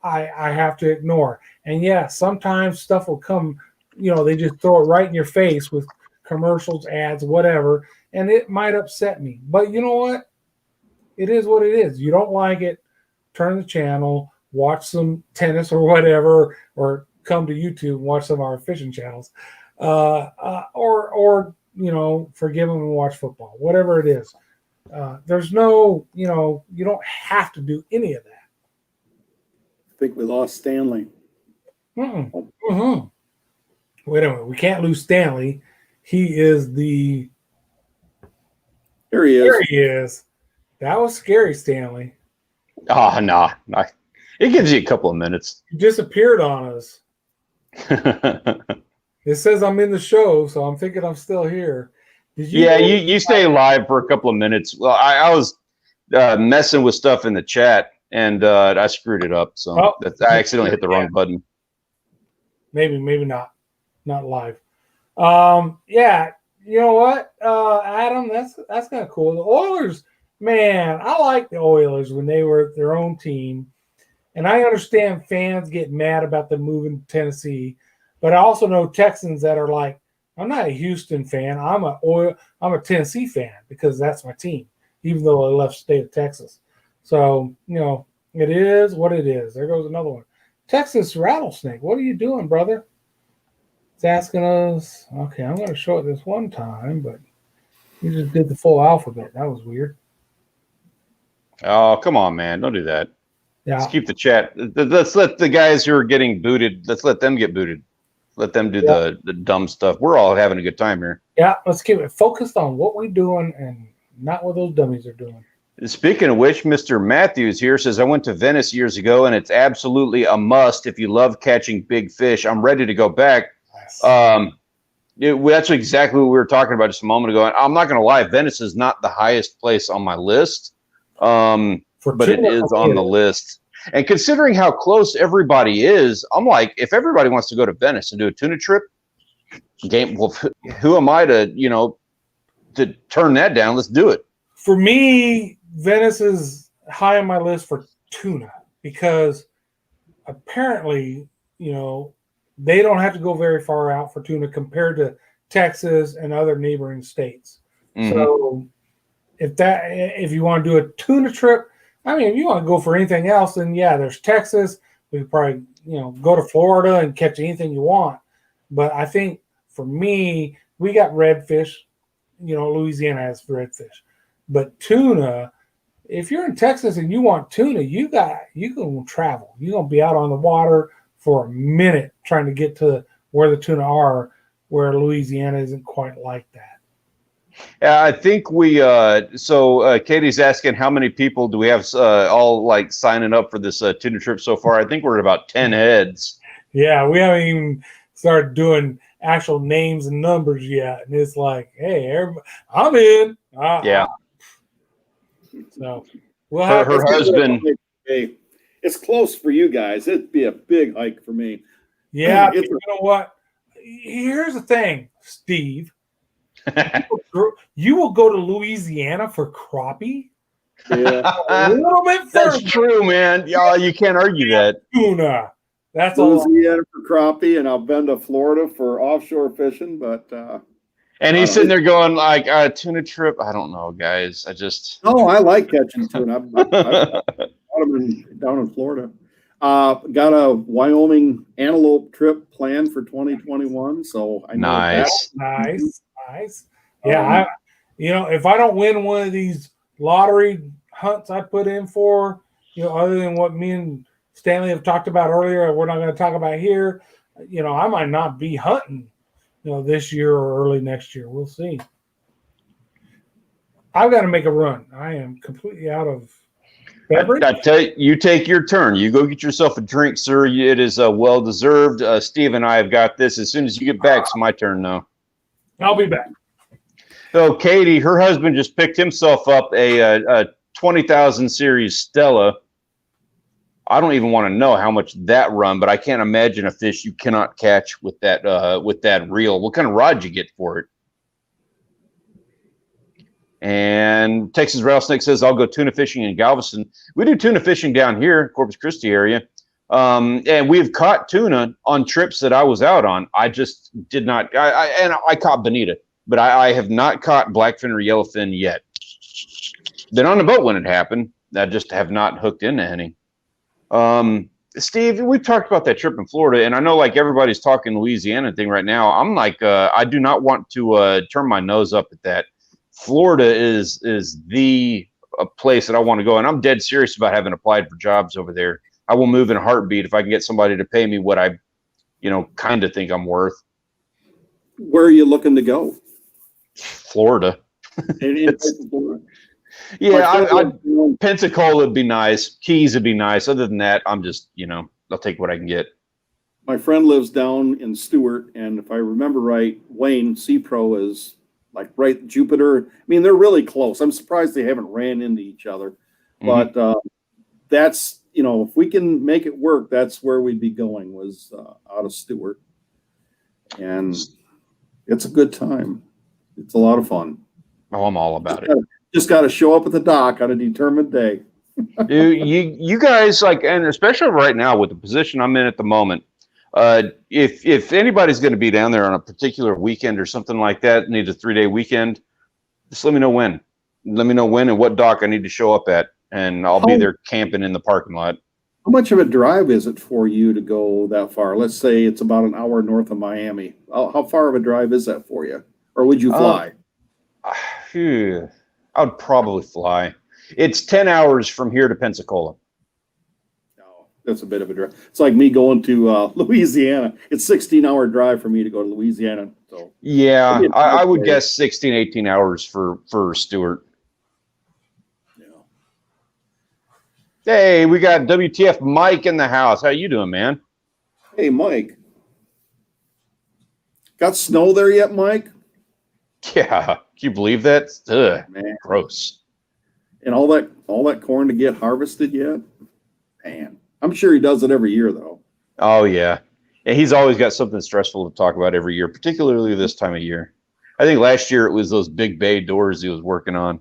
I have to ignore. And yeah, sometimes stuff will come, they just throw it right in your face with commercials, ads, whatever, and it might upset me. But you know what? It is what it is. You don't like it, turn the channel, watch some tennis or whatever, or come to YouTube and watch some of our fishing channels, or forgive them and watch football, whatever it is. There's no, you don't have to do any of that. I think we lost Stanley. Mm-hmm. Wait a minute. We can't lose Stanley. He is the. There he is. There he is. That was scary, Stanley. Oh, no. It gives you a couple of minutes. He disappeared on us. It says I'm in the show, so I'm thinking I'm still here. You stay live for a couple of minutes. Well, I was messing with stuff in the chat, and I screwed it up. So I accidentally hit the wrong button. Maybe not live. Yeah, you know what, Adam, that's kind of cool. The Oilers, man, I like the Oilers when they were their own team, and I understand fans get mad about them moving to Tennessee, but I also know Texans that are like, I'm not a Houston fan. I'm a Tennessee fan because that's my team, even though I left the state of Texas. So, it is what it is. There goes another one. Texas Rattlesnake, what are you doing, brother? It's asking us. Okay, I'm going to show it this one time, but you just did the full alphabet. That was weird. Oh, come on, man. Don't do that. Yeah. Let's keep the chat. Let's let the guys who are getting booted, let's let them get booted. Let them do the dumb stuff. We're all having a good time here. Yeah, let's keep it focused on what we're doing and not what those dummies are doing. Speaking of which, Mr. Matthews here says, I went to Venice years ago, and it's absolutely a must if you love catching big fish. I'm ready to go back. That's exactly what we were talking about just a moment ago. And I'm not going to lie, Venice is not the highest place on my list, but it is on the list. And considering how close everybody is, I'm like, if everybody wants to go to Venice and do a tuna trip, who am I to turn that down? Let's do it. For me, Venice is high on my list for tuna because apparently, they don't have to go very far out for tuna compared to Texas and other neighboring states. Mm-hmm. So if you want to do a tuna trip, I mean, if you want to go for anything else, then yeah, there's Texas. We could probably, go to Florida and catch anything you want. But I think for me, we got redfish. Louisiana has redfish. But tuna, if you're in Texas and you want tuna, you can travel. You're going to be out on the water for a minute trying to get to where the tuna are, where Louisiana isn't quite like that. I think Katie's asking how many people do we have all like signing up for this tuna trip so far. I think we're at about 10 heads. Yeah, we haven't even started doing actual names and numbers yet. And it's like, hey, everybody, I'm in. Yeah. So we'll have her husband. Hey, it's close for you guys. It'd be a big hike for me. Yeah, you know what? Here's the thing, Steve. You will go to Louisiana for crappie? Yeah. A little bit further. That's true, man. Yeah, you can't argue that. Tuna. That's Louisiana for crappie, and I've been to Florida for offshore fishing, but and he's sitting there going like, tuna trip. I don't know, guys. No, I like catching tuna. I've down in Florida. Got a Wyoming antelope trip planned for 2021. So I know Nice. Yeah, if I don't win one of these lottery hunts I put in for, other than what me and Stanley have talked about earlier, we're not going to talk about here. I might not be hunting, this year or early next year. We'll see. I've got to make a run. I am completely out of beverage. I tell you take your turn. You go get yourself a drink, sir. It is well deserved. Steve and I have got this. As soon as you get back, it's my turn now. I'll be back. So Katie, her husband just picked himself up a 20,000 series Stella. I don't even want to know how much that run, but I can't imagine a fish you cannot catch with that reel. What kind of rod you get for it? And Texas Rattlesnake says, I'll go tuna fishing in Galveston. We do tuna fishing down here, Corpus Christi area. And we've caught tuna on trips that I was out on. I just did not. I caught bonita, but I have not caught blackfin or yellowfin yet. Been on the boat when it happened. I just have not hooked into any. Steve, we talked about that trip in Florida, and I know like everybody's talking Louisiana thing right now. I'm like, I do not want to turn my nose up at that. Florida is the place that I want to go, and I'm dead serious about having applied for jobs over there. I will move in a heartbeat if I can get somebody to pay me what I, kind of think I'm worth. Where are you looking to go? Florida. Florida. Yeah, Pensacola would be nice. Keys would be nice. Other than that, I'm just, I'll take what I can get. My friend lives down in Stewart, and if I remember right, Wayne C-Pro is like right Jupiter. I mean, they're really close. I'm surprised they haven't ran into each other. Mm-hmm. But that's, if we can make it work, that's where we'd be going, was out of Stewart. And it's a good time. It's a lot of fun. Oh, I'm all about it. Just got to show up at the dock on a determined day. Dude, you guys, like, and especially right now with the position I'm in at the moment, if anybody's going to be down there on a particular weekend or something like that, need a 3-day weekend, just let me know when. Let me know when and what dock I need to show up at, and I'll be there camping in the parking lot. How much of a drive is it for you to go that far? Let's say it's about an hour north of Miami. How far of a drive is that for you? Or would you fly? I would probably fly. It's 10 hours from here to Pensacola. No, that's a bit of a drive. It's like me going to Louisiana. It's 16-hour drive for me to go to Louisiana. So yeah, I would guess 16, 18 hours for Stewart. Yeah. Hey, we got WTF Mike in the house. How you doing, man? Hey, Mike. Got snow there yet, Mike? Yeah, can you believe that? Ugh, man, gross. And all that corn to get harvested yet? Man, I'm sure he does it every year though. Oh yeah, and he's always got something stressful to talk about every year, particularly this time of year. I think last year it was those big bay doors he was working on.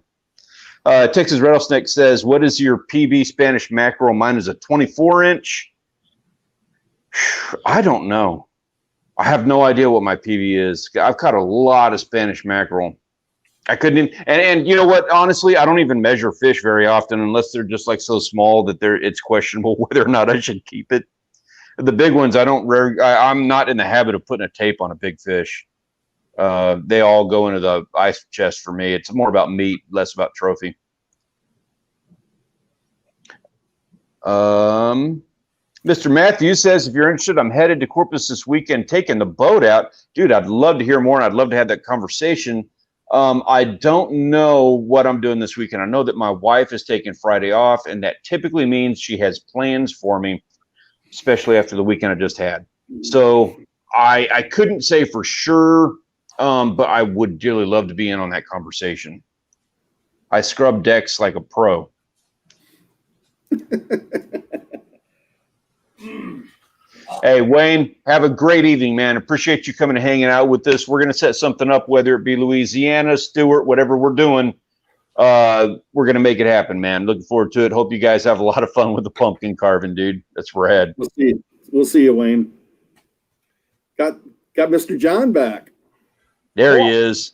Texas Rattlesnake says, "What is your PB Spanish mackerel? Mine is a 24-inch." I don't know. I have no idea what my PB is. I've caught a lot of Spanish mackerel. I couldn't even, and you know what? Honestly, I don't even measure fish very often unless they're just like so small that it's questionable whether or not I should keep it. The big ones, I'm not in the habit of putting a tape on a big fish. They all go into the ice chest for me. It's more about meat, less about trophy. Mr. Matthews says, if you're interested, I'm headed to Corpus this weekend, taking the boat out. Dude, I'd love to hear more, and I'd love to have that conversation. I don't know what I'm doing this weekend. I know that my wife is taking Friday off, and that typically means she has plans for me, especially after the weekend I just had. So I couldn't say for sure, but I would dearly love to be in on that conversation. I scrub decks like a pro. Hey, Wayne, have a great evening, man. Appreciate you coming and hanging out with us. We're going to set something up, whether it be Louisiana, Stewart, whatever we're doing. We're going to make it happen, man. Looking forward to it. Hope you guys have a lot of fun with the pumpkin carving, dude. That's rad. We'll see you, Wayne. Got Mr. John back. There he is.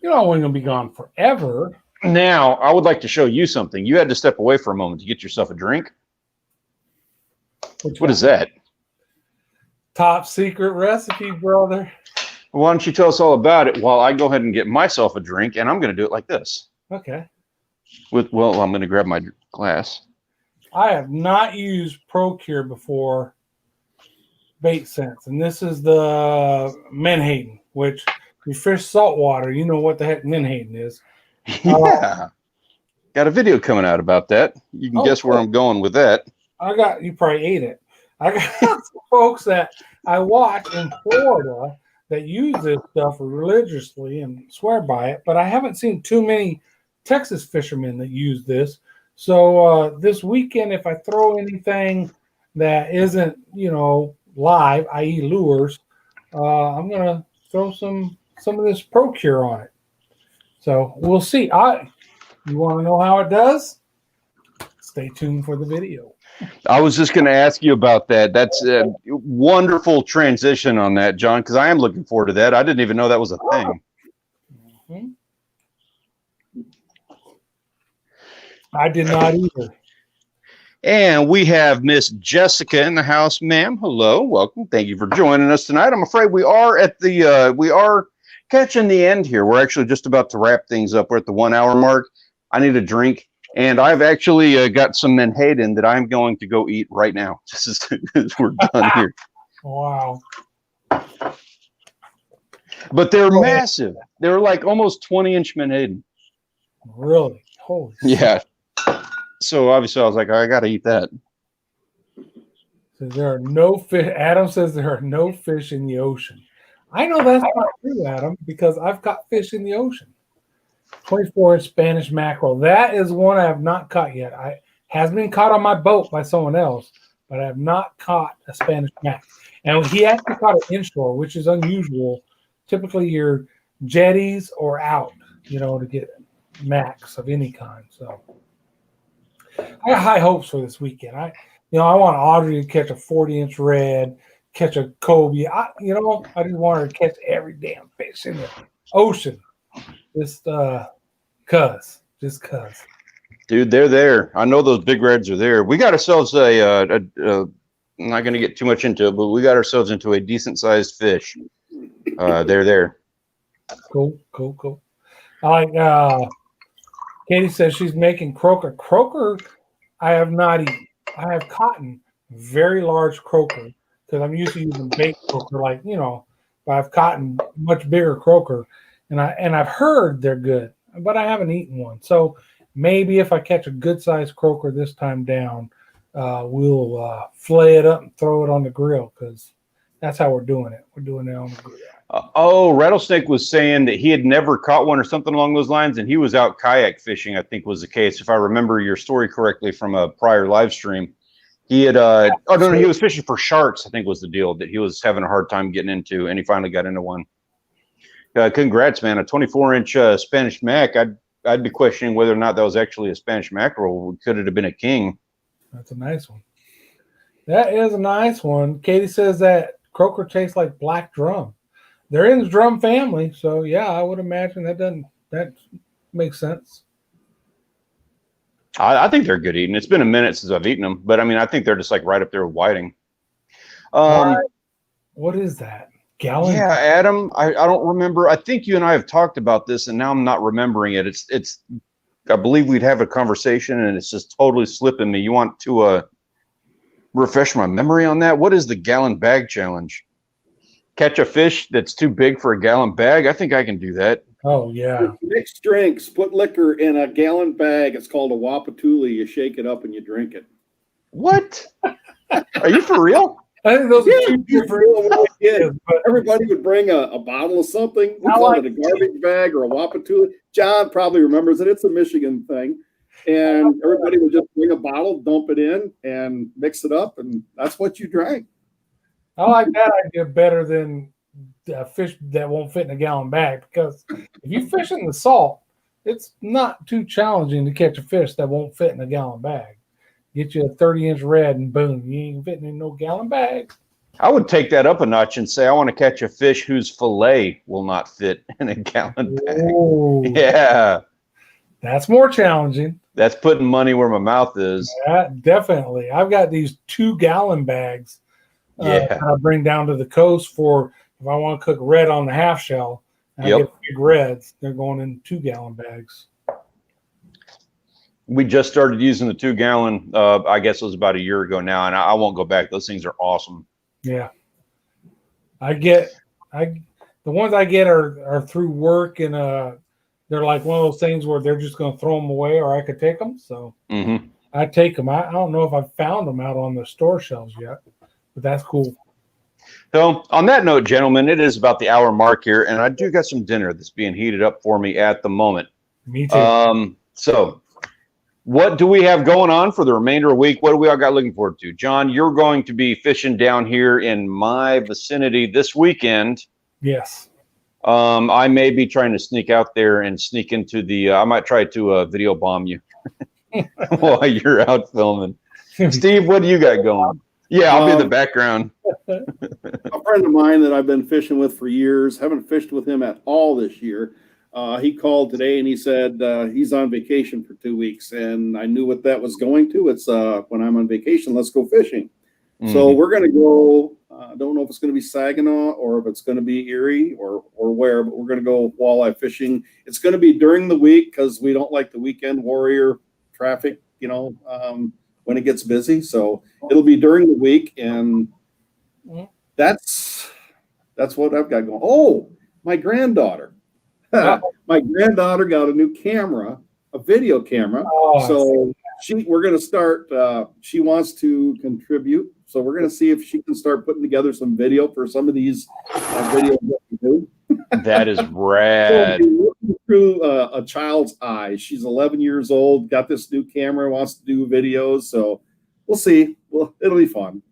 You know, we're going to be gone forever. Now, I would like to show you something. You had to step away for a moment to get yourself a drink. What is that? Top secret recipe, brother. Why don't you tell us all about it while I go ahead and get myself a drink, and I'm going to do it like this. Okay. I'm going to grab my glass. I have not used Procure before bait sense, and this is the menhaden, which you fish saltwater, you know what the heck menhaden is. Yeah. Got a video coming out about that. You can guess where I'm going with that. You probably ate it. I got some folks that I watch in Florida that use this stuff religiously and swear by it, but I haven't seen too many Texas fishermen that use this. So this weekend, if I throw anything that isn't, live, i.e. lures, I'm going to throw some of this Procure on it. So we'll see. You want to know how it does? Stay tuned for the video. I was just going to ask you about that. That's a wonderful transition on that, John, because I am looking forward to that. I didn't even know that was a thing. Mm-hmm. I did not either. And we have Miss Jessica in the house, ma'am. Hello, welcome. Thank you for joining us tonight. I'm afraid we are at the we are catching the end here. We're actually just about to wrap things up. We're at the 1 hour mark. I need a drink, and I've actually got some menhaden that I'm going to go eat right now. Just as we're done here. Wow. But they're massive. They're like almost 20-inch menhaden. Really? Holy yeah. So obviously I was like, I got to eat that. So there are no fish. Adam says there are no fish in the ocean. I know that's not true, Adam, because I've caught fish in the ocean. 24-inch Spanish mackerel. That is one I have not caught yet. I has been caught on my boat by someone else, but I have not caught a Spanish mac. And he actually caught it inshore, which is unusual. Typically, you're jetties or out, to get macs of any kind. So I got high hopes for this weekend. I want Audrey to catch a 40-inch red, catch a cobia. I just want her to catch every damn fish in the ocean. Just cuz. Dude, they're there. I know those big reds are there. We got ourselves I'm not going to get too much into it, but we got ourselves into a decent-sized fish. They're there. Cool. I like Katie says she's making croaker. Croaker, I have not eaten. I have caught very large croaker because I'm used to using bait croaker, but I've caught much bigger croaker, and I've heard they're good, but I haven't eaten one. So maybe if I catch a good sized croaker this time down, we'll flay it up and throw it on the grill because that's how we're doing it. We're doing it on the grill. Rattlesnake was saying that he had never caught one or something along those lines, and he was out kayak fishing, I think was the case, if I remember your story correctly from a prior live stream. He had he was fishing for sharks, I think was the deal that he was having a hard time getting into, and he finally got into one. Congrats, man. A 24-inch Spanish mac. I'd be questioning whether or not that was actually a Spanish mackerel. Could it have been a king? That's a nice one. That is a nice one. Katie says that croaker tastes like black drum. They're in the drum family, so yeah, I would imagine that makes sense. I think they're good eating. It's been a minute since I've eaten them, but I mean, I think they're just like right up there with whiting. What is that? Gallon? Yeah, Adam, I don't remember. I think you and I have talked about this, and now I'm not remembering it. It's. I believe we'd have a conversation, and it's just totally slipping me. You want to refresh my memory on that? What is the gallon bag challenge? Catch a fish that's too big for a gallon bag? I think I can do that. Oh, yeah. Mixed drinks, put liquor in a gallon bag. It's called a watercooler. You shake it up and you drink it. What? Are you for real? I think those are two different ideas. But everybody would bring a bottle of something. We call it a garbage bag or a watercooler. John probably remembers it. It's a Michigan thing. And everybody would just bring a bottle, dump it in, and mix it up, and that's what you drank. I like that idea better than fish that won't fit in a gallon bag, because if you fish in the salt, it's not too challenging to catch a fish that won't fit in a gallon bag. Get you a 30-inch red and boom, you ain't fitting in no gallon bag. I would take that up a notch and say I want to catch a fish whose fillet will not fit in a gallon bag. Ooh, yeah. That's more challenging. That's putting money where my mouth is. Yeah, definitely. I've got these 2-gallon bags that I bring down to the coast for if I want to cook red on the half shell. I get big reds. They're going in 2-gallon bags. We just started using the 2-gallon. I guess it was about a year ago now, and I won't go back. Those things are awesome. Yeah, the ones I get are through work, and they're like one of those things where they're just going to throw them away, or I could take them. So I take them. I don't know if I've found them out on the store shelves yet, but that's cool. So on that note, gentlemen, it is about the hour mark here, and I do got some dinner that's being heated up for me at the moment. Me too. So what do we have going on for the remainder of the week? What do we all got looking forward to? John, you're going to be fishing down here in my vicinity this weekend. Yes. I may be trying to sneak out there and sneak into the I might try to video bomb you while you're out filming. Steve, what do you got going? Yeah, I'll be in the background. A friend of mine that I've been fishing with for years, haven't fished with him at all this year. He called today and he said he's on vacation for 2 weeks, and I knew what that was going to. It's when I'm on vacation, let's go fishing. Mm-hmm. So we're going to go. I don't know if it's going to be Saginaw or if it's going to be Erie or where, but we're going to go walleye fishing. It's going to be during the week because we don't like the weekend warrior traffic, when it gets busy. So it'll be during the week, and that's what I've got going. Oh, my granddaughter. My granddaughter got a new camera, a video camera. So we're going to start. She wants to contribute, so we're going to see if she can start putting together some video for some of these videos that we do. That is rad. So through a child's eyes, she's 11 years old, got this new camera, wants to do videos. So we'll see. Well, it'll be fun.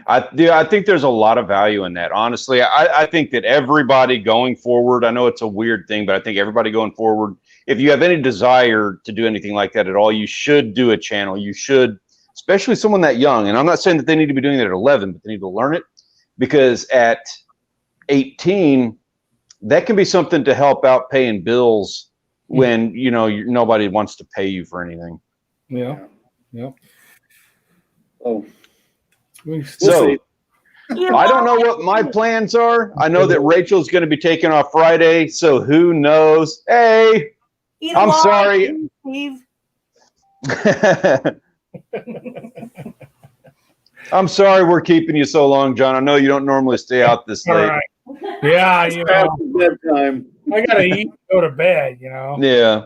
I think there's a lot of value in that. Honestly, I think that everybody going forward, I know it's a weird thing, but I think everybody going forward, if you have any desire to do anything like that at all, you should do a channel. You should, especially someone that young. And I'm not saying that they need to be doing it at 11, but they need to learn it, because at 18, that can be something to help out paying bills when, nobody wants to pay you for anything. Yeah. Yeah. Oh. So I don't know what my plans are. I know that Rachel's going to be taking off Friday, so who knows? Hey, I'm sorry. I'm sorry we're keeping you so long, John. I know you don't normally stay out this late. Right. Yeah, bedtime. I gotta eat and go to bed, Yeah.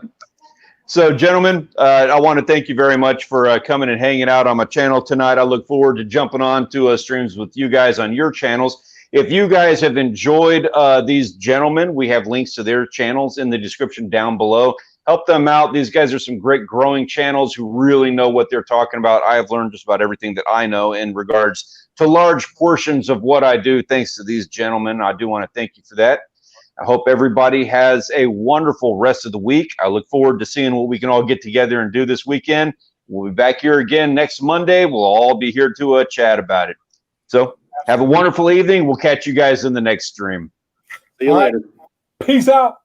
So, gentlemen, I want to thank you very much for coming and hanging out on my channel tonight. I look forward to jumping on to streams with you guys on your channels. If you guys have enjoyed these gentlemen, we have links to their channels in the description down below. Help them out. These guys are some great growing channels who really know what they're talking about. I have learned just about everything that I know in regards to large portions of what I do, thanks to these gentlemen. I do want to thank you for that. I hope everybody has a wonderful rest of the week. I look forward to seeing what we can all get together and do this weekend. We'll be back here again next Monday. We'll all be here to chat about it. So have a wonderful evening. We'll catch you guys in the next stream. See you later. Peace out.